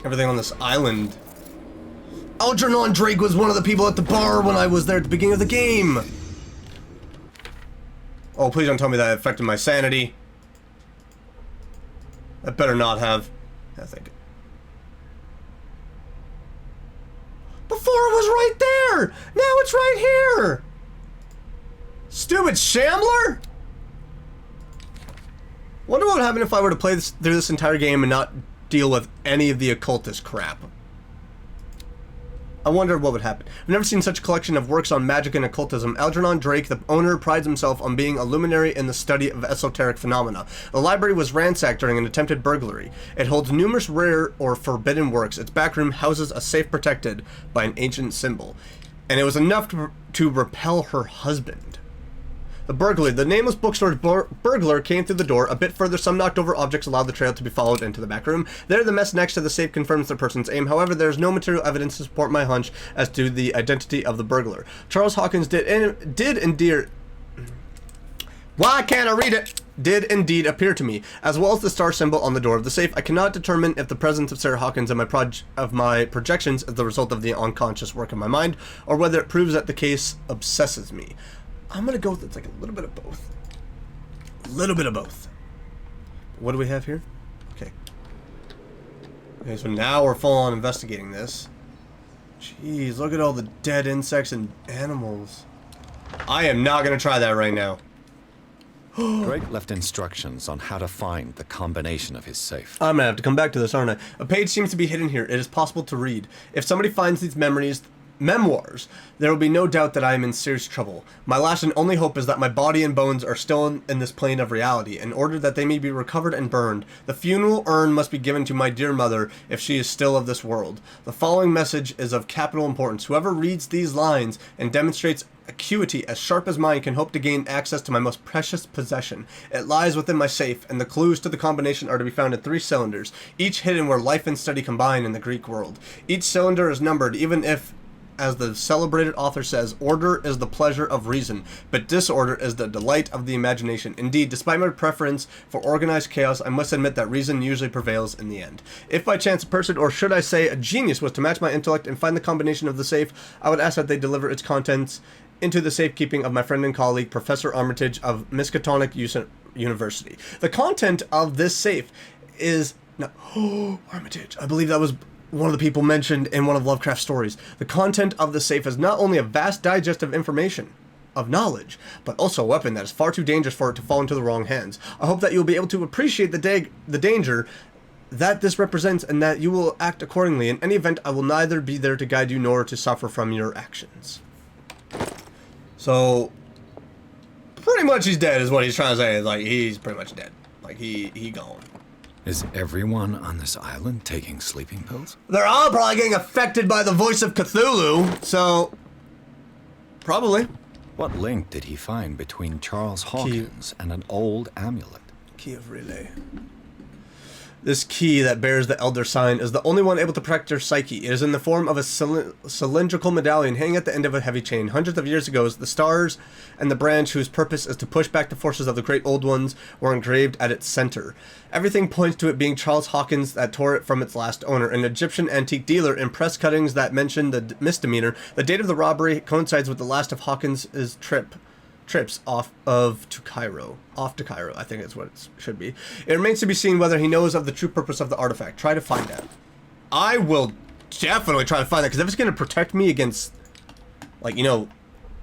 Everything on this island. Algernon Drake was one of the people at the bar when I was there at the beginning of the game. Oh, please don't tell me that affected my sanity. That better not have. I think. Before it was right there! Now it's right here! Stupid Shambler! Wonder what would happen if I were to play through this entire game and not deal with any of the occultist crap. I wonder what would happen. I've never seen such a collection of works on magic and occultism. Algernon Drake, the owner, prides himself on being a luminary in the study of esoteric phenomena. The library was ransacked during an attempted burglary. It holds numerous rare or forbidden works. Its back room houses a safe protected by an ancient symbol. And it was enough to repel her husband. The burglary. The nameless bookstore's burglar came through the door. A bit further, some knocked over objects allowed the trail to be followed into the back room. There, the mess next to the safe confirms the person's aim. However, there is no material evidence to support my hunch as to the identity of the burglar. Charles Hawkins did indeed... Why can't I read it? Did indeed appear to me, as well as the star symbol on the door of the safe. I cannot determine if the presence of Sarah Hawkins in my projections is the result of the unconscious work of my mind, or whether it proves that the case obsesses me. I'm gonna go with it's like a little bit of both. A little bit of both. What do we have here? Okay. Okay, so now we're full on investigating this. Jeez, look at all the dead insects and animals. I am not gonna try that right now. Drake left instructions on how to find the combination of his safe. I'm gonna have to come back to this, aren't I? A page seems to be hidden here. It is possible to read. If somebody finds these memories memoirs, there will be no doubt that I am in serious trouble. My last and only hope is that my body and bones are still in this plane of reality, in order that they may be recovered and burned. The funeral urn must be given to my dear mother, if she is still of this world. The following message is of capital importance. Whoever reads these lines and demonstrates acuity as sharp as mine can hope to gain access to my most precious possession. It lies within my safe, and the clues to the combination are to be found in 3 cylinders, each hidden where life and study combine in the Greek world. Each cylinder is numbered, even if, as the celebrated author says, order is the pleasure of reason, but disorder is the delight of the imagination. Indeed, despite my preference for organized chaos, I must admit that reason usually prevails in the end. If by chance a person, or should I say a genius, was to match my intellect and find the combination of the safe, I would ask that they deliver its contents into the safekeeping of my friend and colleague, Professor Armitage of Miskatonic University. The content of this safe is... No, Armitage. I believe that was one of the people mentioned in one of Lovecraft's stories. The content of the safe is not only a vast digest of information, of knowledge, but also a weapon that is far too dangerous for it to fall into the wrong hands. I hope that you'll be able to appreciate the danger that this represents, and that you will act accordingly. In any event, I will neither be there to guide you nor to suffer from your actions. So, pretty much he's dead is what he's trying to say. Like, he's pretty much dead. Like, he gone. Is everyone on this island taking sleeping pills? They're all probably getting affected by the voice of Cthulhu, so... Probably. What link did he find between Charles Hawkins and an old amulet? Key of Relay. This key that bears the Elder Sign is the only one able to protect your psyche. It is in the form of a cylindrical medallion hanging at the end of a heavy chain. Hundreds of years ago, the stars and the branch whose purpose is to push back the forces of the great old ones were engraved at its center. Everything points to it being Charles Hawkins that tore it from its last owner, an Egyptian antique dealer. In press cuttings that mention the misdemeanor, the date of the robbery coincides with the last of Hawkins' trips off to Cairo, I think is what it should be. It remains to be seen whether he knows of the true purpose of the artifact. Try to find out. I will definitely try to find that, because if it's going to protect me against, like, you know,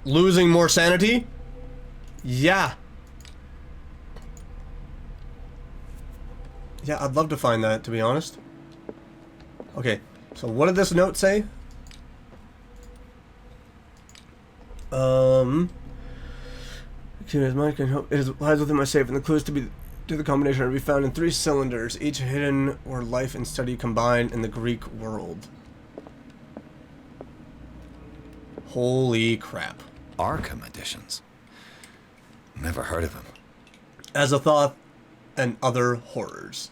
losing more sanity, yeah. Yeah, I'd love to find that, to be honest. Okay, so what did this note say? His mind can help. It lies within my safe, and the clues to the combination are to be found in 3 cylinders, each hidden where life and study combine in the Greek world. Holy crap. Arkham editions. Never heard of them. Azathoth and Other Horrors.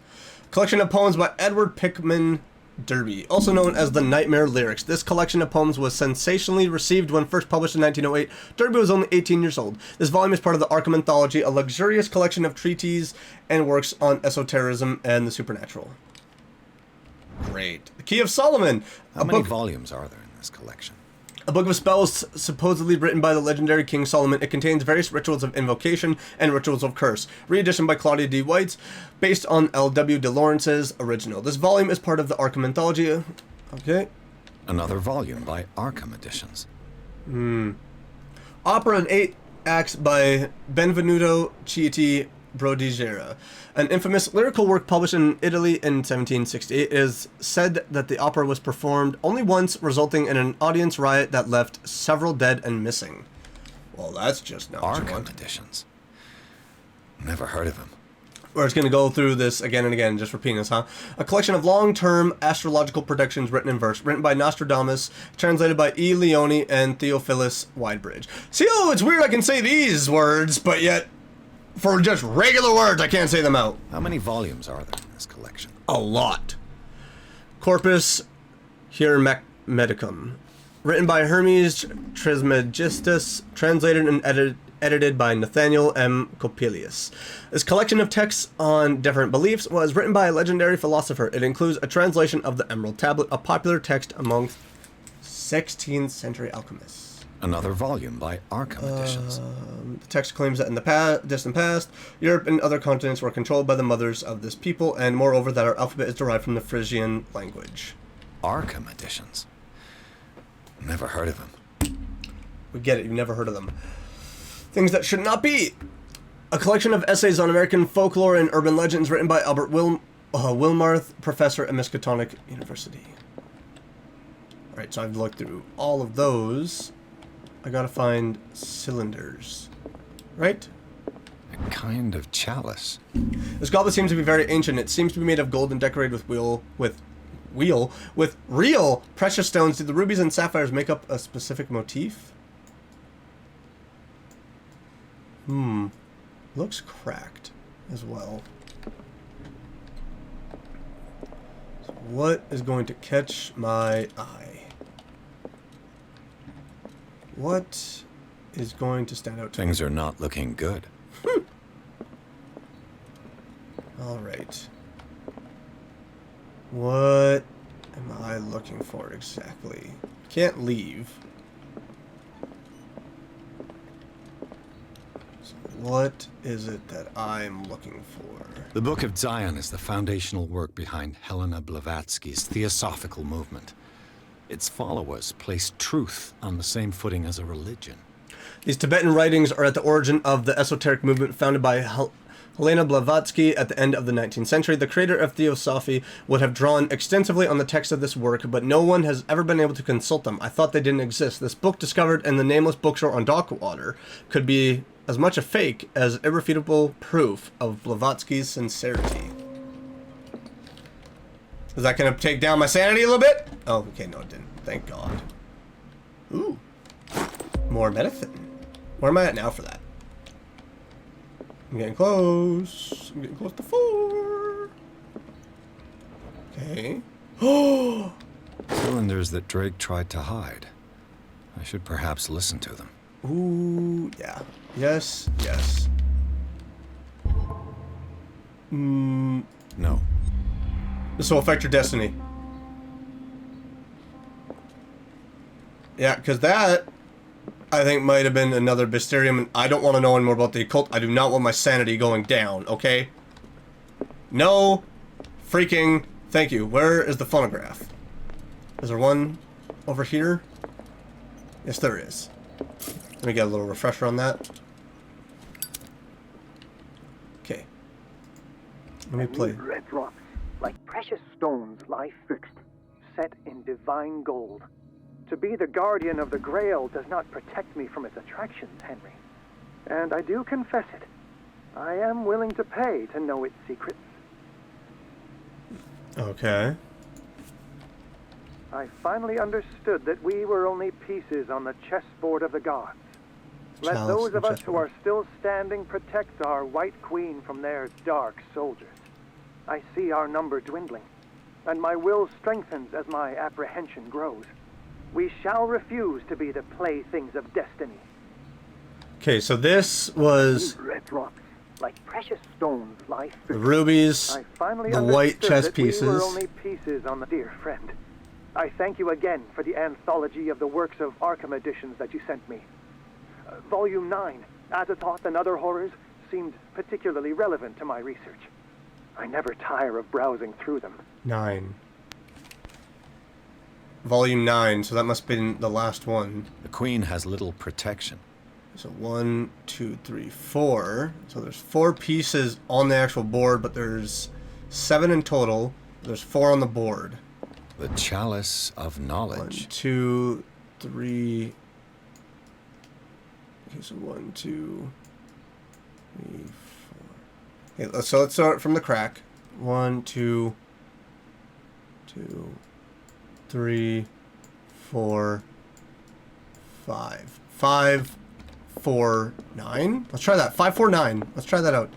Collection of poems by Edward Pickman Derby, also known as the Nightmare Lyrics. This collection of poems was sensationally received when first published in 1908. Derby was only 18 years old. This volume is part of the Arkham Anthology, a luxurious collection of treatises and works on esotericism and the supernatural. Great. The Key of Solomon. How many volumes are there in this collection? A book of spells supposedly written by the legendary King Solomon. It contains various rituals of invocation and rituals of curse. Reedition by Claudia D. White, based on L.W. de Lawrence's original. This volume is part of the Arkham Anthology. Okay. Another volume by Arkham Editions. Opera in 8 acts by Benvenuto Ciotti Brodigera. An infamous lyrical work published in Italy in 1768. It is said that the opera was performed only once, resulting in an audience riot that left several dead and missing. Well, that's just not what you want. Arkham Editions. Never heard of them. We're just going to go through this again and again, just repeating this, huh? A collection of long-term astrological predictions written in verse, written by Nostradamus, translated by E. Leone and Theophilus Widebridge. See, oh, it's weird I can say these words, but yet, for just regular words, I can't say them out. How many volumes are there in this collection? A lot. Corpus Hermeticum, written by Hermes Trismegistus, translated and edited by Nathaniel M. Coppelius. This collection of texts on different beliefs was written by a legendary philosopher. It includes a translation of the Emerald Tablet, a popular text among 16th century alchemists. Another volume by Arkham Editions. The text claims that in the distant past, Europe and other continents were controlled by the mothers of this people, and moreover that our alphabet is derived from the Frisian language. Arkham Editions. Never heard of them. We get it, you've never heard of them. Things that should not be. A collection of essays on American folklore and urban legends written by Albert Wilmarth, professor at Miskatonic University. Alright, so I've looked through all of those. I gotta find cylinders. Right? A kind of chalice. This goblet seems to be very ancient. It seems to be made of gold and decorated with real precious stones. Do the rubies and sapphires make up a specific motif? Looks cracked as well. So what is going to catch my eye? What is going to stand out to me? Things are not looking good. Alright. What am I looking for exactly? Can't leave. So what is it that I'm looking for? The Book of Zion is the foundational work behind Helena Blavatsky's Theosophical movement. Its followers place truth on the same footing as a religion. These Tibetan writings are at the origin of the esoteric movement founded by Helena Blavatsky at the end of the 19th century. The creator of Theosophy would have drawn extensively on the text of this work, but no one has ever been able to consult them. I thought they didn't exist. This book, discovered in the nameless bookstore on Dockwater, could be as much a fake as irrefutable proof of Blavatsky's sincerity. Is that going to take down my sanity a little bit? Oh, okay, no it didn't. Thank God. Ooh. More medicine. Where am I at now for that? I'm getting close. I'm getting close to 4. Okay. Oh! Cylinders that Drake tried to hide. I should perhaps listen to them. Ooh, yeah. Yes, yes. No. This will affect your destiny. Yeah, because that, I think, might have been another Bysterium, and I don't want to know any more about the occult. I do not want my sanity going down, okay? No freaking thank you. Where is the phonograph? Is there one over here? Yes, there is. Let me get a little refresher on that. Okay. Let me play. Red rocks, like precious stones, lie fixed, set in divine gold. To be the guardian of the Grail does not protect me from its attractions, Henry. And I do confess it. I am willing to pay to know its secrets. Okay. I finally understood that we were only pieces on the chessboard of the gods. Let Chalice those and of us who chessboard. are still standing protect our White Queen from their dark soldiers. I see our number dwindling, and my will strengthens as my apprehension grows. We shall refuse to be the playthings of destiny. Okay, so this was Red rocks, like precious stones, lie the fixed. rubies, I finally the white understood chess that we were pieces. only pieces on the dear friend. I thank you again for the anthology of the works of Arkham editions that you sent me. Volume 9, Azathoth and Other Horrors, seemed particularly relevant to my research. I never tire of browsing through them. 9. Volume 9, so that must have been the last one. The Queen has little protection. So 1, 2, 3, 4. So there's 4 pieces on the actual board, but there's 7 in total. There's 4 on the board. The Chalice of 1, Knowledge. 2, 3. Okay, so 1, 2, 3, 4. Okay, so let's start from the crack. 1, 2, 2, 3, 4, 5. 5, 4, 9. Let's try that. 5, 4, 9. Let's try that out.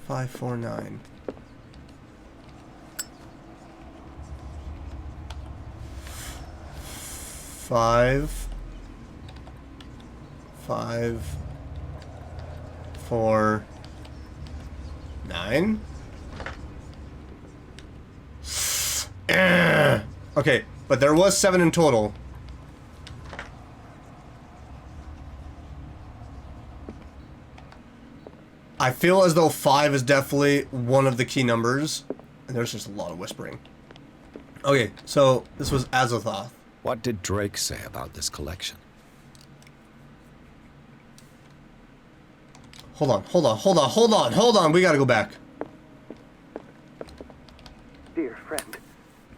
5, 4, 9. 5, 5, 4, 9. Okay, but there was 7 in total. I feel as though 5 is definitely one of the key numbers, and there's just a lot of whispering. Okay, so this was Azathoth. What did Drake say about this collection? Hold on. We gotta go back. Dear friend,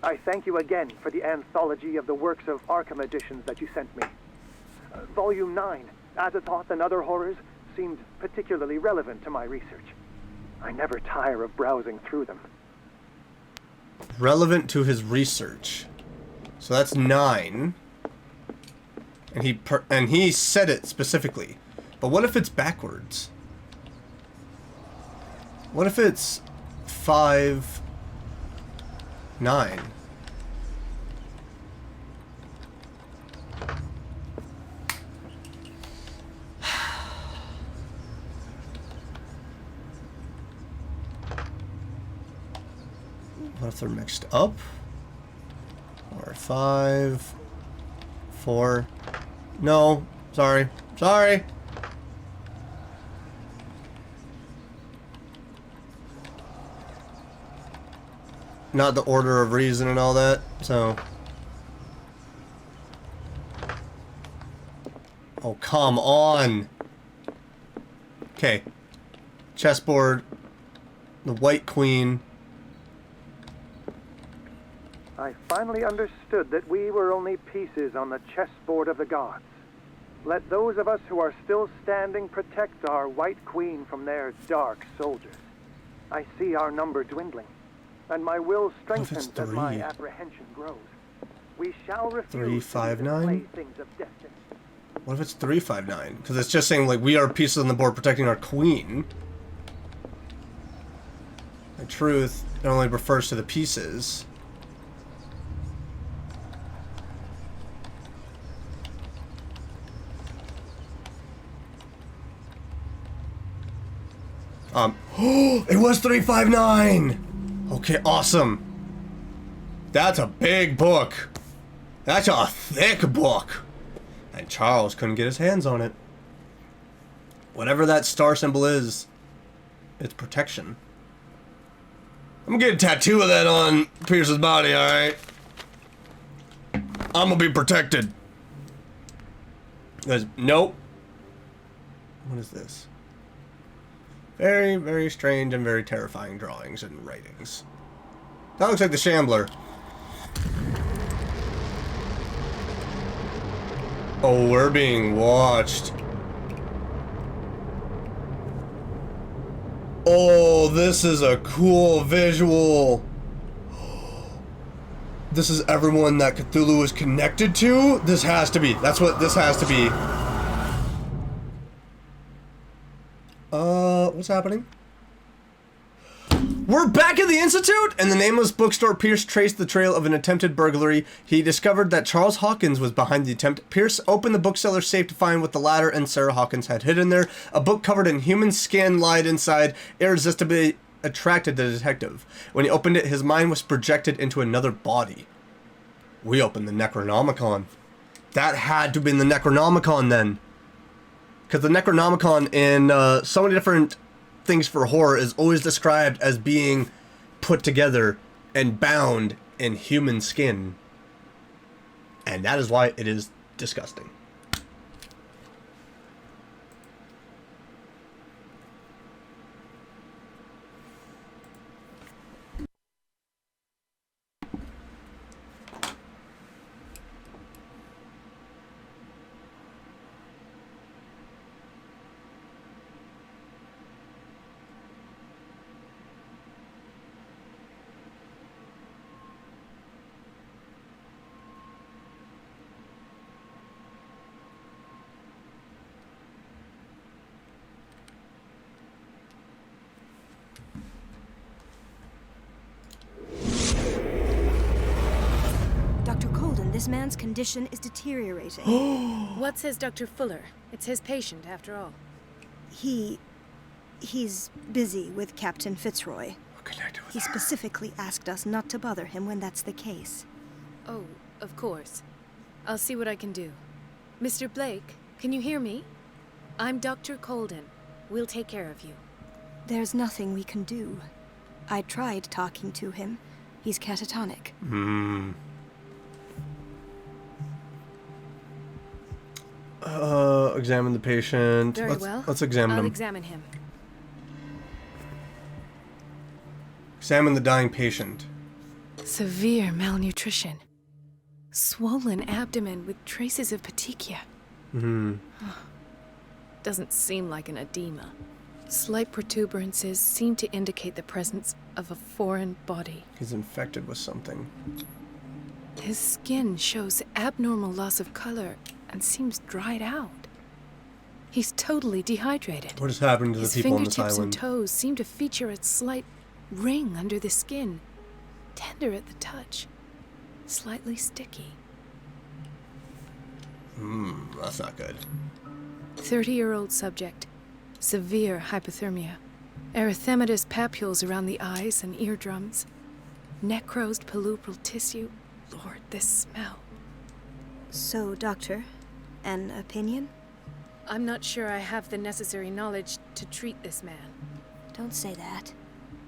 I thank you again for the anthology of the works of Arkham editions that you sent me. Volume 9, Azathoth and Other Horrors, seemed particularly relevant to my research. I never tire of browsing through them. Relevant to his research. So that's 9. And he said it specifically. But what if it's backwards? What if it's 5, 9? What if they're mixed up? Or 5, 4. No, sorry. Sorry. Not the order of reason and all that, so. Oh, come on. Okay. Chessboard. The White Queen. I finally understood that we were only pieces on the chessboard of the gods. Let those of us who are still standing protect our White Queen from their dark soldiers. I see our number dwindling, and my will strengthens as my apprehension grows. We shall refuse 3, 5, to 9? play things of destiny. What if it's 3, 5, 9? Because it's just saying, like, we are pieces on the board protecting our queen. The truth, it only refers to the pieces. It was 359! Okay, awesome. That's a big book. That's a thick book. And Charles couldn't get his hands on it. Whatever that star symbol is, it's protection. I'm gonna get a tattoo of that on Pierce's body, alright? I'm gonna be protected. Because, nope. What is this? Very, very strange and very terrifying drawings and writings. That looks like the Shambler. Oh, we're being watched. Oh, this is a cool visual. This is everyone that Cthulhu is connected to? This has to be. That's what this has to be. What's happening? We're back at the Institute! In the nameless bookstore, Pierce traced the trail of an attempted burglary. He discovered that Charles Hawkins was behind the attempt. Pierce opened the bookseller's safe to find what the latter and Sarah Hawkins had hidden there. A book covered in human skin lied inside, irresistibly attracted the detective. When he opened it, his mind was projected into another body. We opened the Necronomicon. That had to have been the Necronomicon then. Because the Necronomicon in so many different things for horror is always described as being put together and bound in human skin. And that is why it is disgusting. This man's condition is deteriorating. What says Dr. Fuller? It's his patient, after all. He's busy with Captain Fitzroy. He specifically asked us not to bother him when that's the case. Oh, of course. I'll see what I can do. Mr. Blake, can you hear me? I'm Dr. Colden. We'll take care of you. There's nothing we can do. I tried talking to him. He's catatonic. Examine the patient. Very well. Let's examine him. I'll examine him. Examine the dying patient. Severe malnutrition. Swollen abdomen with traces of petechia. Doesn't seem like an edema. Slight protuberances seem to indicate the presence of a foreign body. He's infected with something. His skin shows abnormal loss of color and seems dried out. He's totally dehydrated. What is happening to the His people on this fingertips and island? toes seem to feature a slight ring under the skin. Tender at the touch. Slightly sticky. That's not good. 30-year-old subject. Severe hypothermia. Erythematous papules around the eyes and eardrums. Necrosed palpebral tissue. Lord, this smell. So, Doctor, an opinion? I'm not sure I have the necessary knowledge to treat this man. Don't say that.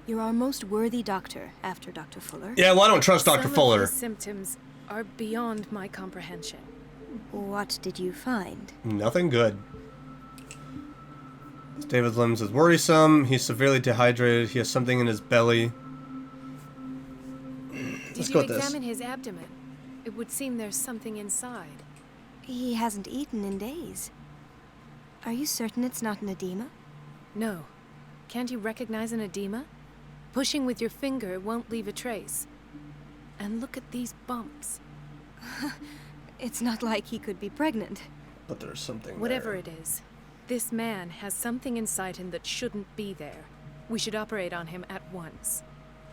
You're our most worthy doctor after Dr. Fuller. Yeah, well, I don't trust Dr. Some Fuller. of his symptoms are beyond my comprehension. What did you find? Nothing good. David's limbs is worrisome. He's severely dehydrated. He has something in his belly. Let's Did go you with this. examine his abdomen? It would seem there's something inside. He hasn't eaten in days. Are you certain it's not an edema? No. Can't you recognize an edema? Pushing with your finger won't leave a trace. And look at these bumps. It's not like he could be pregnant. But there's something Whatever there. it is, this man has something inside him that shouldn't be there. We should operate on him at once.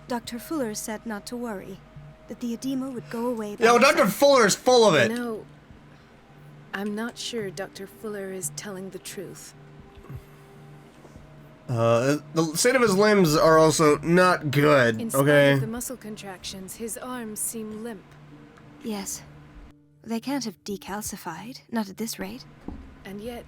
Dr. Fuller said not to worry, that the edema would go away by Yo, Dr. itself. Fuller is full of it. No, I'm not sure Dr. Fuller is telling the truth. The state of his limbs are also not good. In spite Okay. of the muscle contractions, his arms seem limp. Yes. They can't have decalcified, not at this rate. And yet,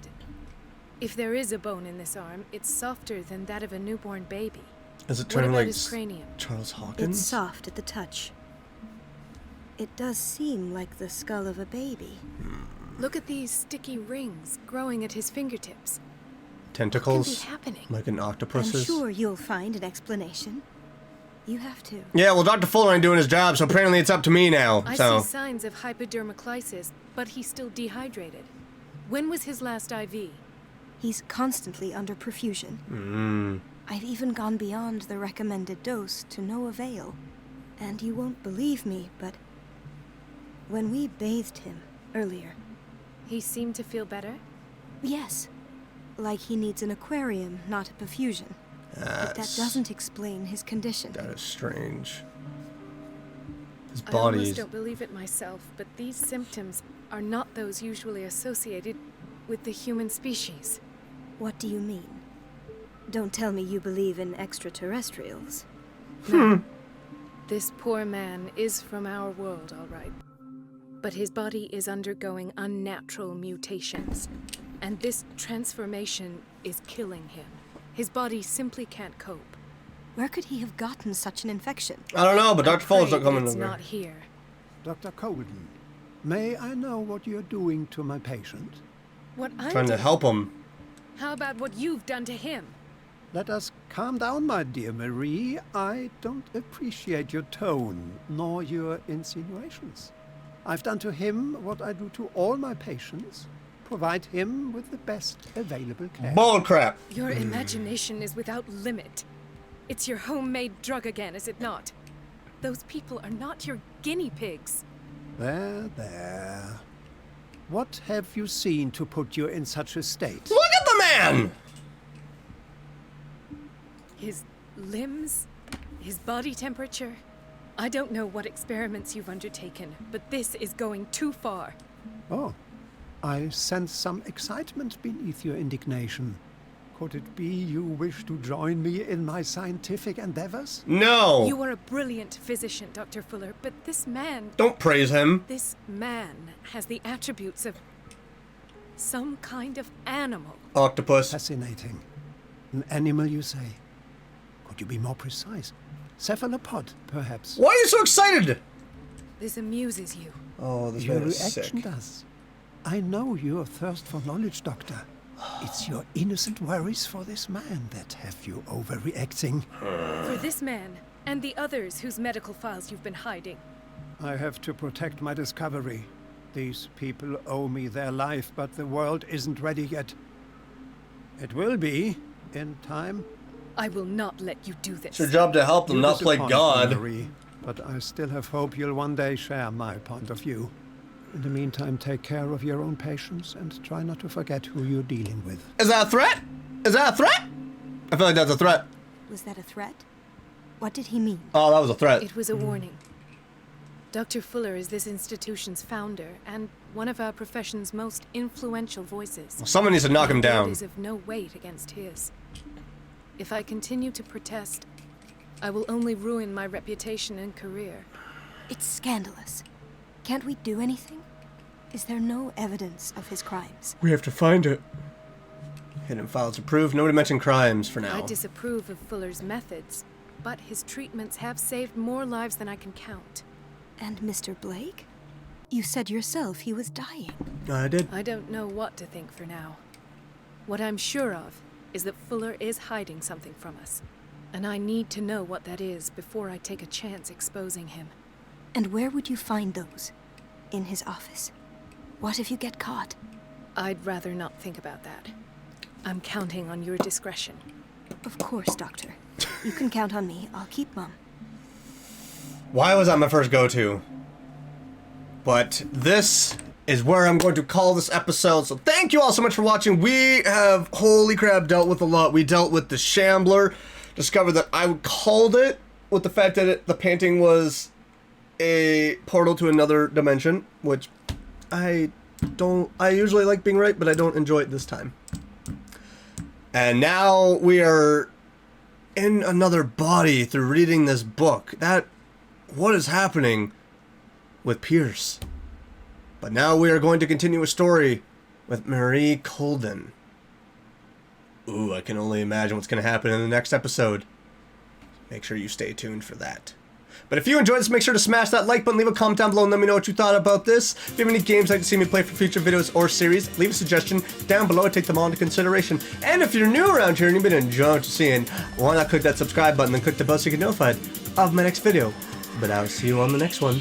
if there is a bone in this arm, it's softer than that of a newborn baby. Is it What turning about like his cranium? Charles Hawkins? It's soft at the touch. It does seem like the skull of a baby. Look at these sticky rings growing at his fingertips. Tentacles? What could be happening? Like an I'm octopus's? sure you'll find an explanation. You have to. Yeah, well, Dr. Fuller ain't doing his job, so apparently it's up to me now. I So see signs of hypodermoclysis, but he's still dehydrated. When was his last IV? He's constantly under perfusion. I've even gone beyond the recommended dose to no avail. And you won't believe me, but when we bathed him earlier, He seemed to feel better? yes, like he needs an aquarium, not a perfusion. But that doesn't explain his condition. that is strange. His I body almost is... don't believe it myself, but these symptoms are not those usually associated with the human species. What do you mean? Don't tell me you believe in extraterrestrials. This poor man is from our world, all right. But his body is undergoing unnatural mutations. And this transformation is killing him. His body simply can't cope. Where could he have gotten such an infection? I don't know, but I'm Dr. Fuller's not afraid coming it's over. not here. Dr. Colden, may I know what you're doing to my patient? What I'm Trying to doing- help him. How about what you've done to him? Let us calm down, my dear Marie. I don't appreciate your tone, nor your insinuations. I've done to him what I do to all my patients. Provide him with the best available care. Bull crap. Your imagination is without limit. It's your homemade drug again, is it not? Those people are not your guinea pigs. There, there. What have you seen to put you in such a state? Look at the man! His limbs, his body temperature. I don't know what experiments you've undertaken, but this is going too far. Oh, I sense some excitement beneath your indignation. Could it be you wish to join me in my scientific endeavors? No! You are a brilliant physician, Dr. Fuller, but this man Don't praise him. has the attributes of some kind of animal. Octopus. Fascinating. An animal, you say? Could you be more precise? Cephalopod, perhaps? Why are you so excited? This amuses you. Oh, this Your man is sick. reaction does. I know your thirst for knowledge, Doctor. It's your innocent worries for this man that have you overreacting. For this man, And the others whose medical files you've been hiding. I have to protect my discovery. These people owe me their life, but the world isn't ready yet. It will be, in time. I will not let you do this. It's your job to help them, You not play disappoint God. me, Marie, but I still have hope you'll one day share my point of view. In the meantime, take care of your own patients and try not to forget who you're dealing with. Is that a threat? Is that a threat? I feel like that's a threat. Was that a threat? What did he mean? Oh, that was a threat. It was a warning. Dr. Fuller is this institution's founder and one of our profession's most influential voices. Well, someone needs to knock him My down. word is of no weight against his. If I continue to protest, I will only ruin my reputation and career. It's scandalous. Can't we do anything? Is there no evidence of his crimes? We have to find it. Hidden files to prove. Nobody mentioned crimes for now. I disapprove of Fuller's methods, but his treatments have saved more lives than I can count. And Mr. Blake? You said yourself he was dying. I did. I don't know what to think for now. What I'm sure of is that Fuller is hiding something from us, and I need to know what that is before I take a chance exposing him. And where would you find those? In his office? What if you get caught? I'd rather not think about that. I'm counting on your discretion. Of course, Doctor. You can count on me. I'll keep Mum. Why was that my first go-to? But this is where I'm going to call this episode. So thank you all so much for watching. We have, holy crap, dealt with a lot. We dealt with the Shambler. Discovered that I called it with the fact that the painting was a portal to another dimension, which I usually like being right, but I don't enjoy it this time. And now we are in another body through reading this book. What is happening with Pierce? But now we are going to continue a story with Marie Colden. Ooh, I can only imagine what's going to happen in the next episode. Make sure you stay tuned for that. But if you enjoyed this, make sure to smash that like button, leave a comment down below, and let me know what you thought about this. If you have any games you'd like to see me play for future videos or series, leave a suggestion down below. I take them all into consideration. And if you're new around here and you've been enjoying what you're seeing, why not click that subscribe button and click the bell so you get notified of my next video. But I'll see you on the next one.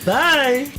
Bye!